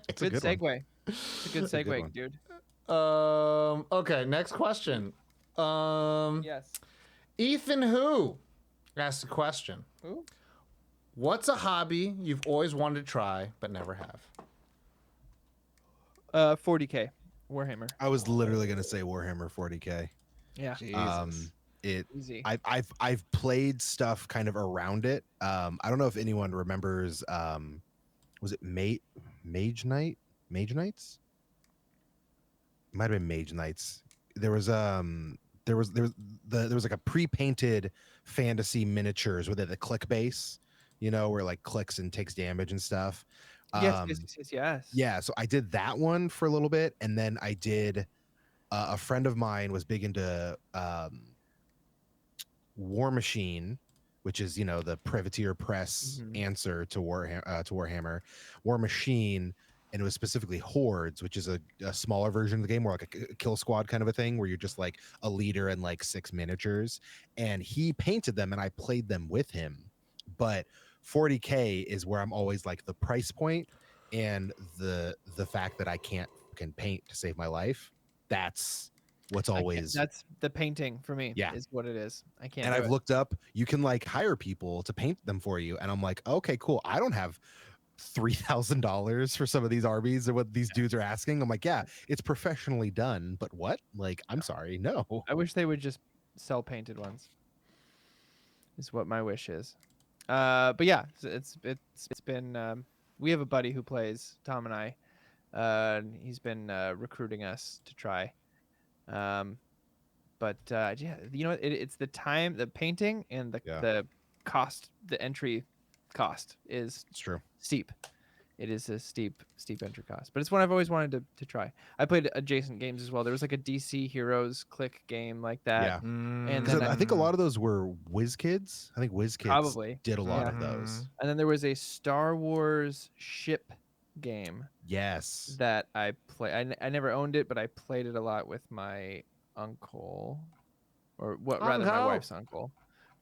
It's a Good good one. segue. It's a good a good segue, one. dude. Okay, next question. Yes. Ethan Who asked a question. Who? What's a hobby you've always wanted to try but never have? 40K. Warhammer. I was literally gonna say Warhammer 40K. Yeah. Jesus. Easy. I've played stuff kind of around it. I don't know if anyone remembers. Was it Mage Knight? Mage Knights? It might have been Mage Knights. There was like a pre-painted fantasy miniatures with the click base, you know, where it like clicks and takes damage and stuff. Yes. Yeah, so I did that one for a little bit, and then I did. A friend of mine was big into War Machine, which is, you know, the Privateer Press answer to Warhammer. War Machine, and it was specifically Hordes, which is a smaller version of the game, more like a kill squad kind of a thing, where you're just like a leader and like 6 miniatures. And he painted them, and I played them with him. But 40K is where I'm always like the price point and the fact that I can't fucking paint to save my life. That's what's always. That's the painting for me. Yeah. Is what it is. I can't. And do I've it. looked up, you can like hire people to paint them for you, and I'm like, okay, cool. I don't have $3,000 for some of these armies or what these dudes are asking. I'm like, yeah, it's professionally done, but what? Like, I'm sorry, no. I wish they would just sell painted ones. Is what my wish is. But yeah, it's been. We have a buddy who plays Tom and I. He's been recruiting us to try. But yeah, you know, it's the time, the painting, and the cost. The entry cost is It's true. steep. It is a steep entry cost, but it's one I've always wanted to try. I played adjacent games as well. There was like a DC Heroes click game like that. Yeah. And Because then I think a lot of those were WizKids. I think WizKids Probably. did a lot Yeah. of those. And then there was a Star Wars ship game Yes. that I play. I never owned it, but I played it a lot with my uncle, or what rather my Uncle. wife's uncle.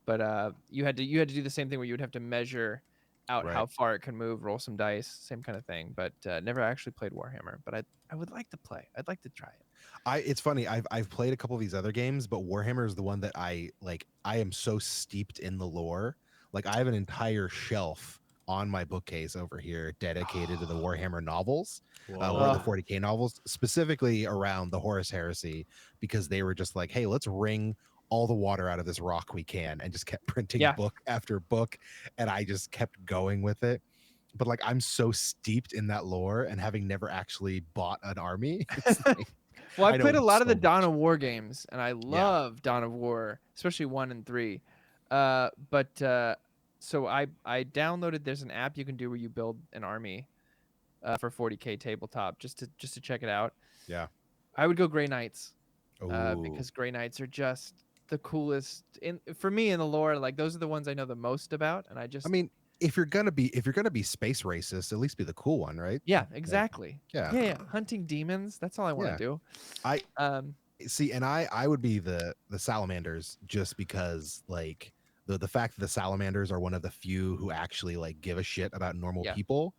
But you had to do the same thing where you would have to measure out Right. how far it can move, roll some dice, same kind of thing. But never actually played Warhammer. But I would like to play. I'd like to try it. It's funny. I've played a couple of these other games, but Warhammer is the one that I like. I am so steeped in the lore. Like, I have an entire shelf on my bookcase over here dedicated to the Warhammer novels, or the 40K novels, specifically around the Horus Heresy, because they were just like, hey, let's wring all the water out of this rock we can, and just kept printing book after book, and I just kept going with it. But like, I'm so steeped in that lore, and having never actually bought an army, it's like, Well, I I played a know lot of the so Dawn much. of War games, and I love Dawn of War, especially 1 and 3. So I downloaded. There's an app you can do where you build an army for 40K tabletop, just to check it out. Yeah. I would go Grey Knights Ooh. because Grey Knights are just the coolest for me in the lore. Like, those are the ones I know the most about, and I mean, if you're gonna be space racist, at least be the cool one, right? yeah, exactly. Yeah. Yeah. Hunting demons. That's all I want to Yeah. do. See, and I would be the salamanders, just because like the fact that the salamanders are one of the few who actually like give a shit about normal people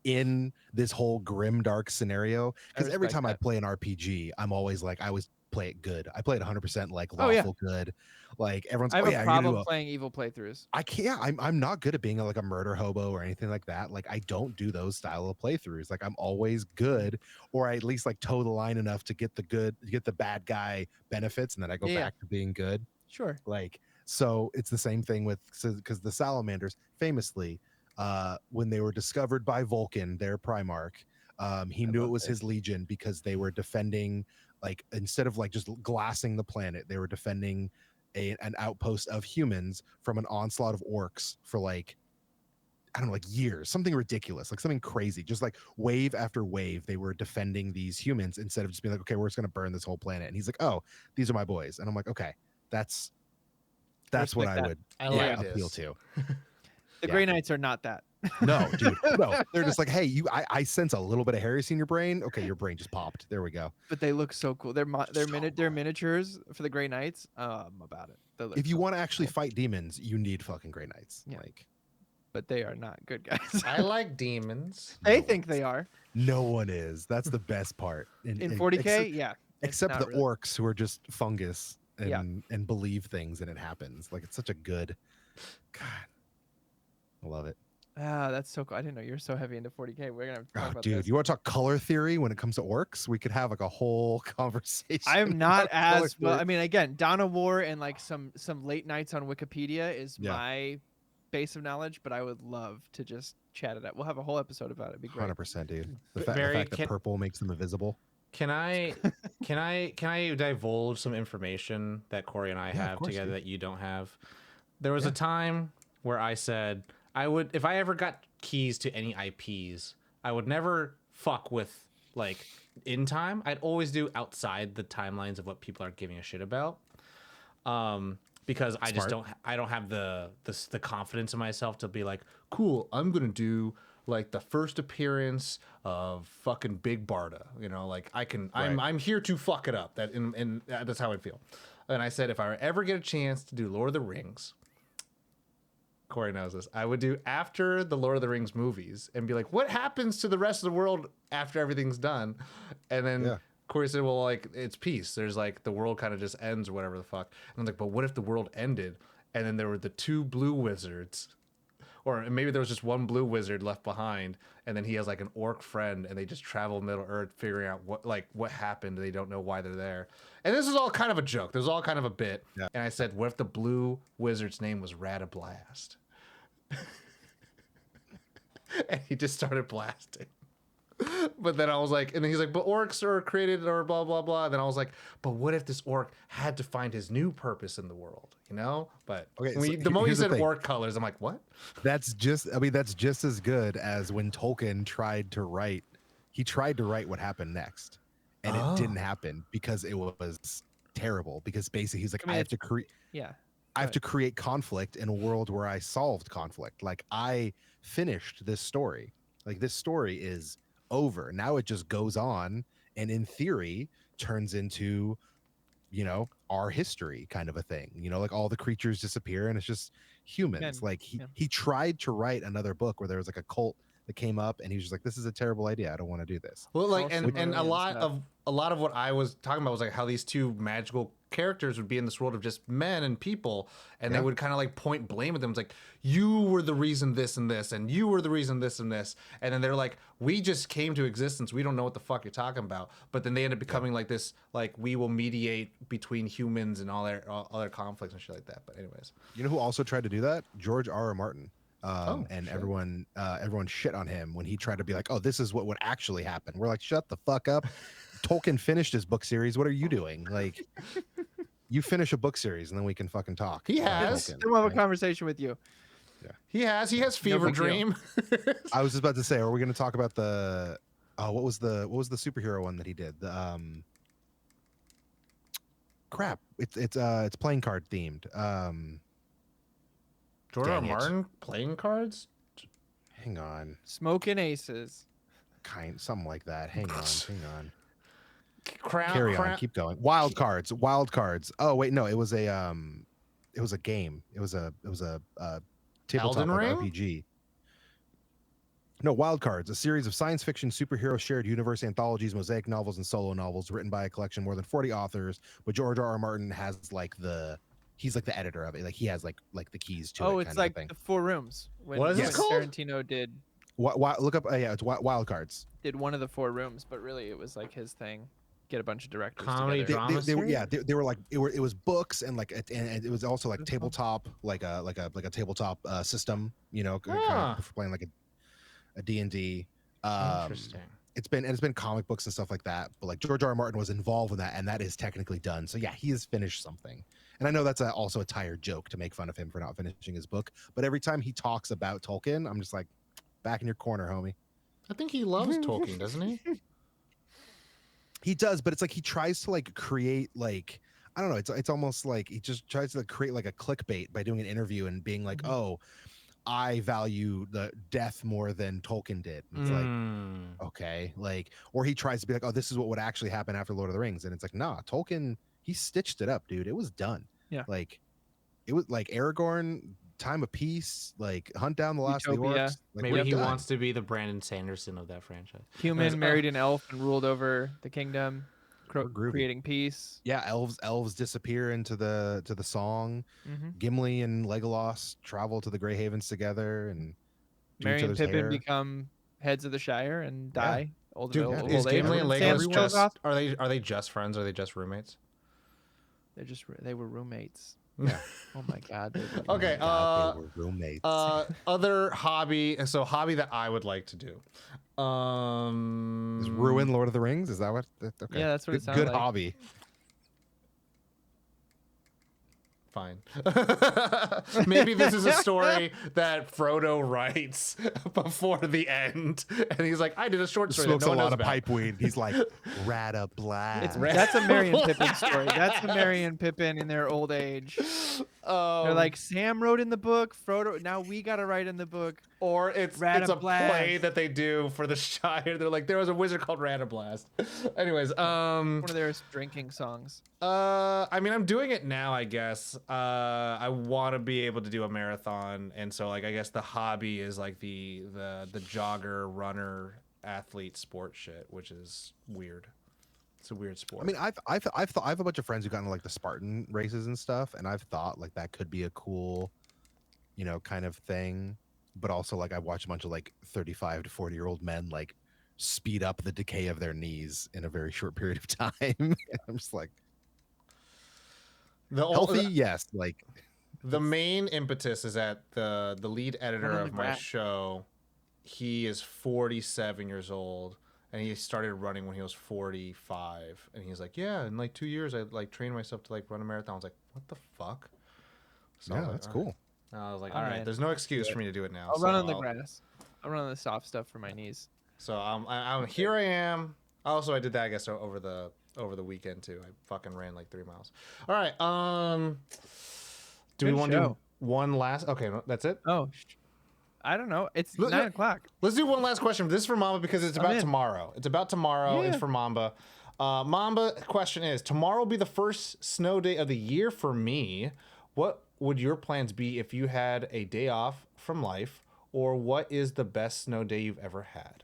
in this whole grim dark scenario. Because every respect time I that. play an RPG, I'm always like, I was play it good. I play it 100% like Oh, yeah. lawful good. Like everyone's I have oh, a yeah, you're gonna do problem playing evil playthroughs. I can't. I'm not good at being like a murder hobo or anything like that. Like I don't do those style of playthroughs. Like I'm always good, or I at least like toe the line enough to get the bad guy benefits, and then I go Yeah. back to being good. Sure. Like so, it's the same thing with because the salamanders famously, when they were discovered by Vulcan, their Primarch, he knew it was his legion because they were defending. Like instead of like just glassing the planet, they were defending an outpost of humans from an onslaught of orcs for like I don't know, like years, something ridiculous, like something crazy, just like wave after wave they were defending these humans instead of just being like, okay, we're just gonna burn this whole planet. And he's like, oh, these are my boys. And I'm like, okay, that's what I would appeal to. The Grey Knights are not that. No, dude, no, they're just like, hey, I sense a little bit of heresy in your brain. Okay, your brain just popped. There we go. But they look so cool. They're miniatures for the Grey Knights. I'm about it. If you want to actually fight demons, you need fucking Grey Knights. Yeah. Like, but they are not good guys. I like demons. They think they are. No one is. That's the best part. In 40K, yeah. Except the really. orcs who are just fungus and believe things and it happens. Like it's such a good God. I love it. Ah, that's so cool. I didn't know you're so heavy into 40K. We're gonna have to talk about dude, this. you want to talk color theory when it comes to orcs? We could have like a whole conversation. I'm not about color as well. theory. I mean, again, Dawn of War and like some late nights on Wikipedia is my base of knowledge, but I would love to just chat it up. We'll have a whole episode about it. It'd be great. 100%, dude. The fact that purple makes them invisible. Can I divulge some information that Corey and I have together that you don't have? There was a time where I said I would, if I ever got keys to any IPs, I would never fuck with like in time. I'd always do outside the timelines of what people are giving a shit about. Because I just don't have the confidence in myself to be like, cool, I'm gonna do like the first appearance of fucking Big Barda, you know, like I'm here to fuck it up. And that's how I feel. And I said if I ever get a chance to do Lord of the Rings, Corey knows this, I would do after the Lord of the Rings movies and be like, what happens to the rest of the world after everything's done? And then Corey said, well, like, it's peace. There's like, the world kind of just ends or whatever the fuck. And I'm like, but what if the world ended and then there were the two blue wizards? Or maybe there was just one blue wizard left behind and then he has like an orc friend and they just travel Middle Earth figuring out what happened. They don't know why they're there. And this is all kind of a joke. This is all kind of a bit. Yeah. And I said, what if the blue wizard's name was Radablast? And he just started blasting. But then I was like, and then he's like, but orcs are created or blah, blah, blah. And then I was like, but what if this orc had to find his new purpose in the world, you know? But the moment you said orc colors, I'm like, what? That's just as good as when Tolkien tried to write what happened next. And it didn't happen because it was terrible. Because basically he's like, I have to create. Yeah. I have to create conflict in a world where I solved conflict. Like I finished this story. Like this story is over. Now it just goes on and in theory turns into, you know, our history kind of a thing. You know, like all the creatures disappear and it's just humans. Like he tried to write another book where there was like a cult that came up and he was just like, this is a terrible idea. I don't want to do this. Well, like and a lot of what I was talking about was like how these two magical characters would be in this world of just men and people, and they would kind of like point blame at them. It's like, you were the reason this and this, and you were the reason this and this, and then they're like, we just came to existence, we don't know what the fuck you're talking about. But then they end up becoming like this, like, we will mediate between humans and all their conflicts and shit like that. But anyways, you know who also tried to do that? George R.R. Martin. And everyone shit on him when he tried to be like, oh, this is what would actually happen. We're like, shut the fuck up. Tolkien finished his book series. What are you doing? Like, you finish a book series and then we can fucking talk. He has. Tolkien, we'll have a conversation with you. Yeah. He has Fever Dream. I was just about to say, are we going to talk about the what was the superhero one that he did? The crap. It's playing card themed. George R. Martin playing cards? Hang on. Smoking Aces. Something like that. Hang on. Carry on. Keep going. Wild cards. Oh wait, no. It was a game. It was a tabletop RPG. No, Wildcards, a series of science fiction, superhero, shared universe anthologies, mosaic novels, and solo novels written by a collection of more than 40 authors. But George R. R. Martin has like he's like the editor of it. Like he has like the keys to Oh, it, it's kind of a like thing. the Four Rooms. What is When this called? Tarantino did Look up, yeah, it's Wildcards. one of the Four Rooms, but really it was like his thing. Get a bunch of directors Comedy together. drama They were, yeah, series? they were like it was books and like and it was also like tabletop, like a tabletop system, you know, kind Ah. of for playing like a D&D. Interesting. It's been comic books and stuff like that, but like George R. R. Martin was involved in that, and that is technically done. So yeah, he has finished something. And I know that's also a tired joke to make fun of him for not finishing his book, but every time he talks about Tolkien, I'm just like, back in your corner, homie. I think he loves Tolkien, doesn't he? He does, but it's like he tries to like create like, I don't know, it's almost like he just tries to create like a clickbait by doing an interview and being like, oh, I value the death more than Tolkien did. And it's like, okay, like, or he tries to be like, oh, this is what would actually happen after Lord of the Rings, and it's like, nah, Tolkien, he stitched it up, dude. It was done. Yeah. Like, it was like Aragorn, Time of Peace, like Hunt Down the Last of the Utopia. Orcs. Like, Maybe we're he done. wants to be the Brandon Sanderson of that franchise. Human married an elf and ruled over the kingdom, We're groovy. creating peace. Yeah, elves disappear into the song. Mm-hmm. Gimli and Legolas travel to the Grey Havens together and do Merry each and other's Pippin hair. become heads of the Shire and die. Old Dude, old is age. Gimli and Sam Legolas kills just off. are they just friends? Or are they just roommates? They were roommates. Yeah. Oh my god. They were Okay. God, they were roommates. Other hobby. So hobby that I would like to do. Is ruin Lord of the Rings? Is that what? Okay. Yeah, that's what it Good, sounded good like. hobby. Fine. Maybe this is a story that Frodo writes before the end, and he's like, "I did a short story." Smokes that no a one lot knows of about. pipeweed. He's like, Rata Blast. That's a Merry and Pippin story. That's a Merry and Pippin in their old age. They're like, Sam wrote in the book, Frodo. Now we gotta write in the book. Or it's a Ratablast. play that they do for the Shire. They're like, there was a wizard called Ratablast. Anyways, One of their drinking songs. I mean, I'm doing it now, I guess. I want to be able to do a marathon, and so like I guess the hobby is like the jogger, runner, athlete, sport shit, which is weird. It's a weird sport. I mean, I have a bunch of friends who got into like the Spartan races and stuff, and I've thought like that could be a cool, you know, kind of thing. But also, like, I've watched a bunch of like 35 to 40-year-old men like speed up the decay of their knees in a very short period of time. I'm just like, healthy, yes. Like, the main impetus is that the lead editor Run on of the my grass. show, he is 47 years old, and he started running when he was 45, and he's like, yeah, in like 2 years I like trained myself to like run a marathon. I was like, what the fuck? So I was yeah, like, that's all cool. right. I was like, All all right, right. there's no excuse for me to do it now. I'll so run on the grass. I'll run on the soft stuff for my knees. So I'm here. I am. Also, I did that, I guess, over the weekend too. I fucking ran like 3 miles. All right. Do we Good want to do show. one last? Okay, that's it. Oh, I don't know. It's Look, 9 o'clock. Let's do one last question. This is for Mamba because it's about in. tomorrow. It's about tomorrow. Yeah. It's for Mamba. Mamba, question is, tomorrow will be the first snow day of the year for me. What would your plans be if you had a day off from life, or what is the best snow day you've ever had?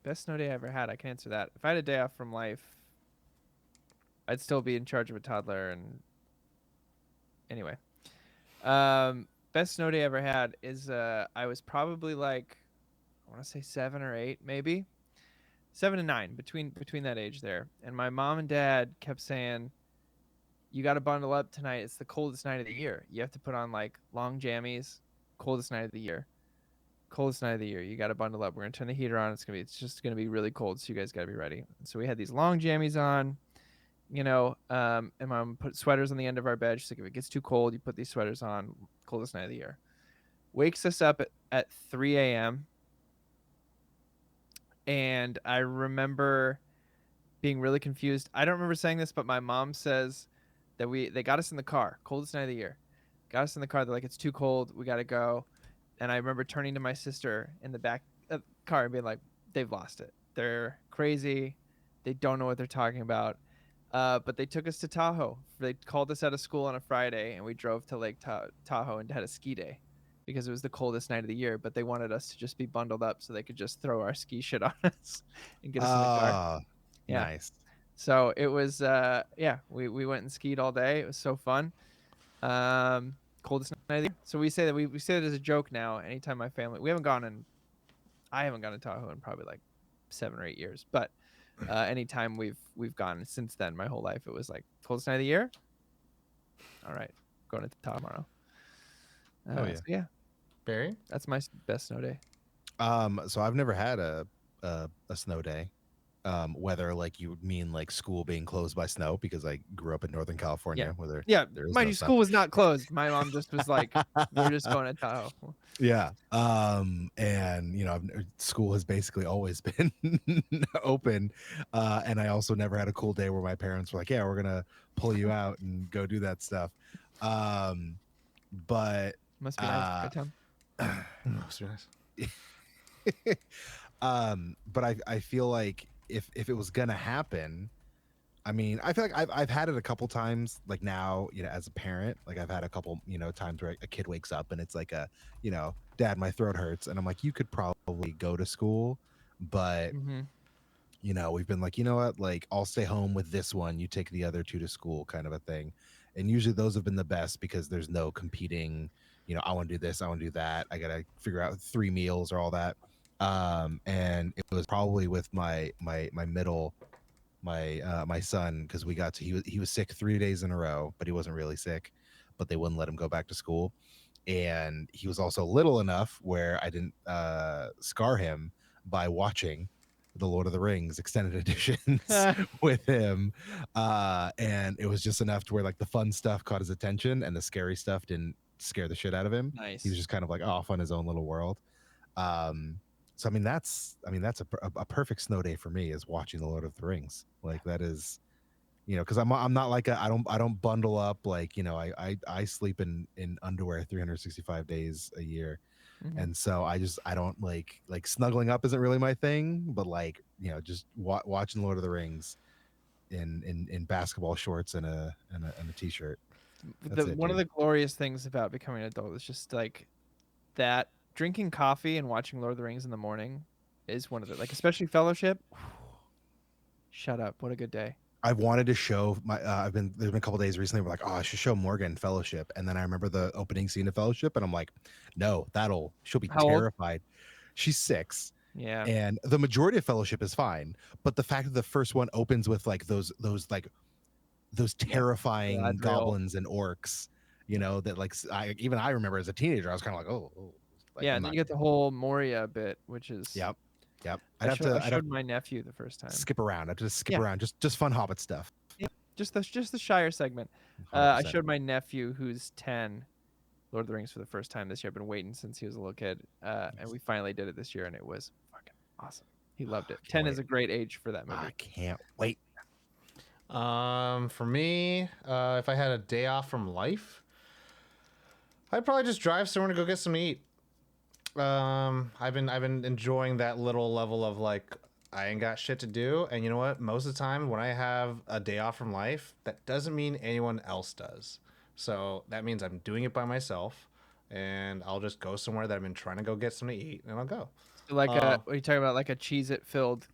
Best snow day I ever had. I can answer that. If I had a day off from life, I'd still be in charge of a toddler. And anyway, best snow day I ever had is I was probably like, I want to say 7 or 8, maybe 7 and 9, between that age there. And my mom and dad kept saying, you got to bundle up tonight. It's the coldest night of the year. You have to put on like long jammies. Coldest night of the year. Coldest night of the year. You got to bundle up. We're gonna turn the heater on. It's just gonna be really cold. So you guys got to be ready. And so we had these long jammies on, you know. And mom put sweaters on the end of our bed. She's like, if it gets too cold, you put these sweaters on. Coldest night of the year. Wakes us up at 3 a.m. And I remember being really confused. I don't remember saying this, but my mom says that they got us in the car. Coldest night of the year. Got us in the car. They're like, it's too cold. We got to go. And I remember turning to my sister in the back of the car and being like, they've lost it. They're crazy. They don't know what they're talking about. But they took us to Tahoe. They called us out of school on a Friday, and we drove to Lake Tahoe and had a ski day. because it was the coldest night of the year, but they wanted us to just be bundled up so they could just throw our ski shit on us and get us in the car. Yeah. Nice. So it was we went and skied all day. It was so fun. Coldest night of the year. So we say that we say it as a joke now. Anytime my family, I haven't gone to Tahoe in probably like 7 or 8 years, but anytime we've gone since then, my whole life, it was like coldest night of the year. All right, going to Tahoe tomorrow. Oh yeah. So yeah, Barry? that's my best snow day. So I've never had a snow day. Whether like you mean like school being closed by snow, because I grew up in Northern California where there is Mind no you, snow. school was not closed. My mom just was like, "We're just going to Tahoe." Yeah. And you know, school has basically always been open. And I also never had a cool day where my parents were like, "Yeah, we're gonna pull you out and go do that stuff." But Must be nice, right, Tom? That's nice. but I feel like if it was gonna happen, I mean, I feel like I've had it a couple times. Like now, you know, as a parent, like I've had a couple, you know, times where a kid wakes up and it's like you know, Dad, my throat hurts, and I'm like, you could probably go to school, but Mm-hmm. you know, we've been like, you know what, like I'll stay home with this one, you take the other two to school, kind of a thing. And usually those have been the best because there's no competing. You know, I want to do this, I want to do that. I gotta figure out 3 meals or all that. And it was probably with my middle my son, because we got to he was sick 3 days in a row, but he wasn't really sick, but they wouldn't let him go back to school. And he was also little enough where I didn't scar him by watching the Lord of the Rings extended editions with him. And it was just enough to where like the fun stuff caught his attention and the scary stuff didn't scare the shit out of him. Nice. He was just kind of like off on his own little world. So I mean that's a perfect snow day for me, is watching the Lord of the Rings. Like that is, you know, because I'm not like I don't bundle up, like, you know, I sleep in underwear 365 days a year. Mhm. And so I don't like snuggling up isn't really my thing, but like, you know, just watching Lord of the Rings in basketball shorts and a t-shirt. One of the glorious things about becoming an adult is just like that drinking coffee and watching Lord of the Rings in the morning is one of the, like, especially Fellowship. Shut up. What a good day. I've wanted to show my there's been a couple days recently where like, oh, I should show Morgan Fellowship, and then I remember the opening scene of Fellowship and I'm like, no, she'll be How old? terrified. She's 6. Yeah. And the majority of Fellowship is fine, but the fact that the first one opens with like those terrifying Galadriel. goblins and orcs, you know, that like I remember as a teenager I was kind of like, oh, like, yeah, and then you get the whole Moria bit, which is Yep. I showed my nephew the first time. Skip around. I just skip around, just fun Hobbit stuff. Yeah, just the Shire segment. I showed my nephew, who's 10, Lord of the Rings for the first time this year. I've been waiting since he was a little kid, and we finally did it this year, and it was fucking awesome. He loved it. 10 is a great age for that movie. I can't wait. For me, if I had a day off from life, I'd probably just drive somewhere to go get some to eat. I've been enjoying that little level of like, I ain't got shit to do, and you know what? Most of the time when I have a day off from life, that doesn't mean anyone else does. So that means I'm doing it by myself, and I'll just go somewhere that I've been trying to go get something to eat, and I'll go. So like what are you talking about? Like a Cheez-It filled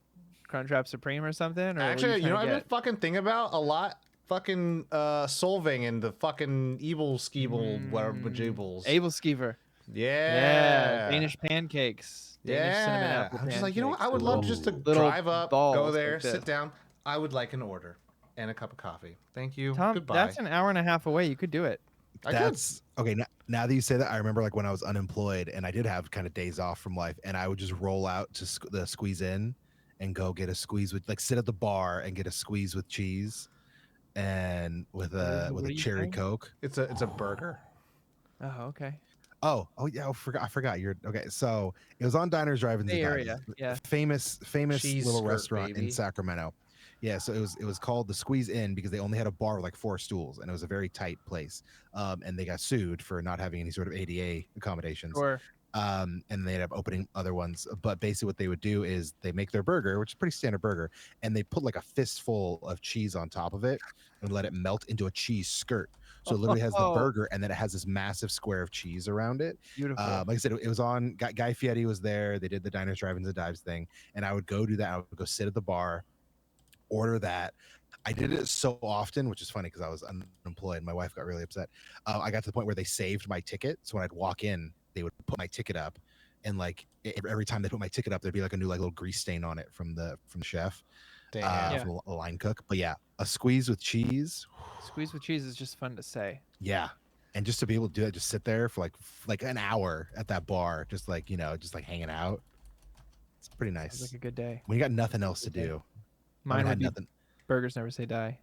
Crunchwrap Supreme or something? Or actually, you know what I've been fucking thinking about a lot? Fucking Solving and the fucking Evil Skeeble, whatever, Bajubbles. Able Skeever. Yeah. Danish pancakes. Danish cinnamon apple I'm just like, you know what? I would pancakes. love just to Little drive up, balls go there, like this. sit down. I would like an order and a cup of coffee. Thank you. Tom, Goodbye. that's an hour and a half away. You could do it. That's okay. Now that you say that, I remember like when I was unemployed and I did have kind of days off from life, and I would just roll out to the Squeeze In and go get a squeeze with, like, sit at the bar and get a squeeze with cheese and with a cherry Coke. It's a burger. Oh, okay. Oh yeah, I forgot. You're okay. So it was on Diners, Drive-ins, Bay and Area, Dives, yeah. famous Cheese little skirt, restaurant baby. in Sacramento. Yeah, so it was called the Squeeze In because they only had a bar with like 4 stools, and it was a very tight place. And they got sued for not having any sort of ADA accommodations. Sure. And they ended up opening other ones. But basically what they would do is they make their burger, which is a pretty standard burger, and they put like a fistful of cheese on top of it and let it melt into a cheese skirt. So it literally has the burger, and then it has this massive square of cheese around it. Beautiful. Like I said, it was on. Guy Fieri was there. They did the diners, drive-ins, and dives thing, and I would go do that. I would go sit at the bar, order that. I did it so often, which is funny because I was unemployed. My wife got really upset. I got to the point where they saved my ticket, so when I'd walk in, they would put my ticket up, and like every time they put my ticket up, there'd be like a new like little grease stain on it from the chef, from a line cook. But yeah, a squeeze with cheese. Squeeze with cheese is just fun to say. Yeah, and just to be able to do it, just sit there for like an hour at that bar, just like just like hanging out. It's pretty nice. Sounds like a good day. When you got nothing else to do. Mine would be nothing. Burgers Never Say Die.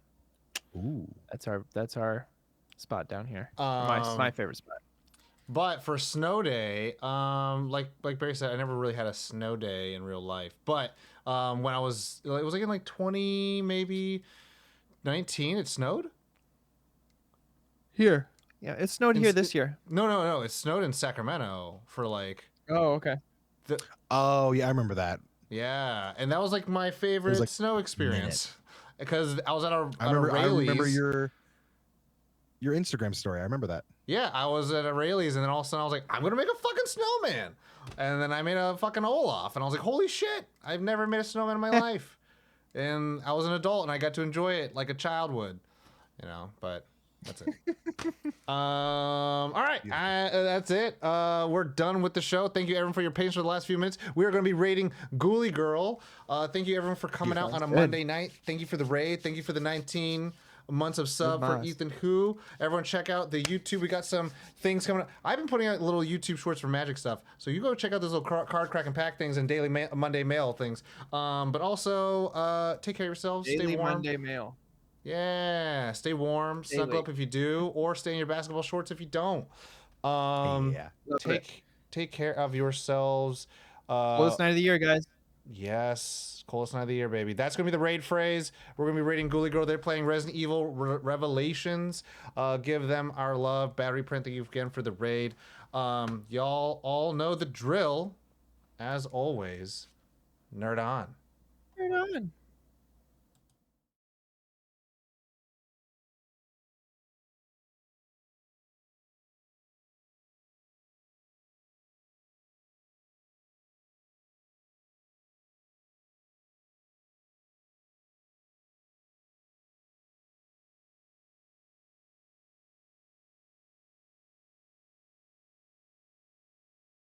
Ooh, that's our spot down here. My favorite spot. But for snow day, like Barry said, I never really had a snow day in real life. But when it was like in like 20, maybe 19, it snowed. Here. Yeah, it snowed here this year. No. It snowed in Sacramento for like. Oh, okay. Oh yeah, I remember that. Yeah, and that was like my favorite like snow experience because I was at a I remember your Instagram story. I remember that. Yeah, I was at a Rayleigh's, and then all of a sudden I was like, I'm gonna make a fucking snowman, and then I made a fucking Olaf, and I was like, holy shit, I've never made a snowman in my life, and I was an adult, and I got to enjoy it like a child would, But that's it. All right, that's it. We're done with the show. Thank you, everyone, for your patience for the last few minutes. We are going to be rating Ghoulie Girl. Thank you, everyone, for coming out on a Monday night. Thank you for the raid. Thank you for the 19 months of sub for Ethan Who. Everyone, check out the YouTube. We got some things coming up. I've been putting out little YouTube shorts for Magic stuff, so you go check out those little card crack and pack things and daily Monday mail things. But also, take care of yourselves. Daily stay warm. Monday mail. Yeah, stay warm, snuggle up if you do, or stay in your basketball shorts if you don't. Take care of yourselves. Coolest night of the year, guys. Yes, coolest night of the year, baby. That's gonna be the raid phrase. We're gonna be raiding Ghoulie Girl. They're playing Resident Evil Revelations. Give them our love. Battery Print, thank you again for the raid. Y'all all know the drill. As always, nerd on. Nerd on.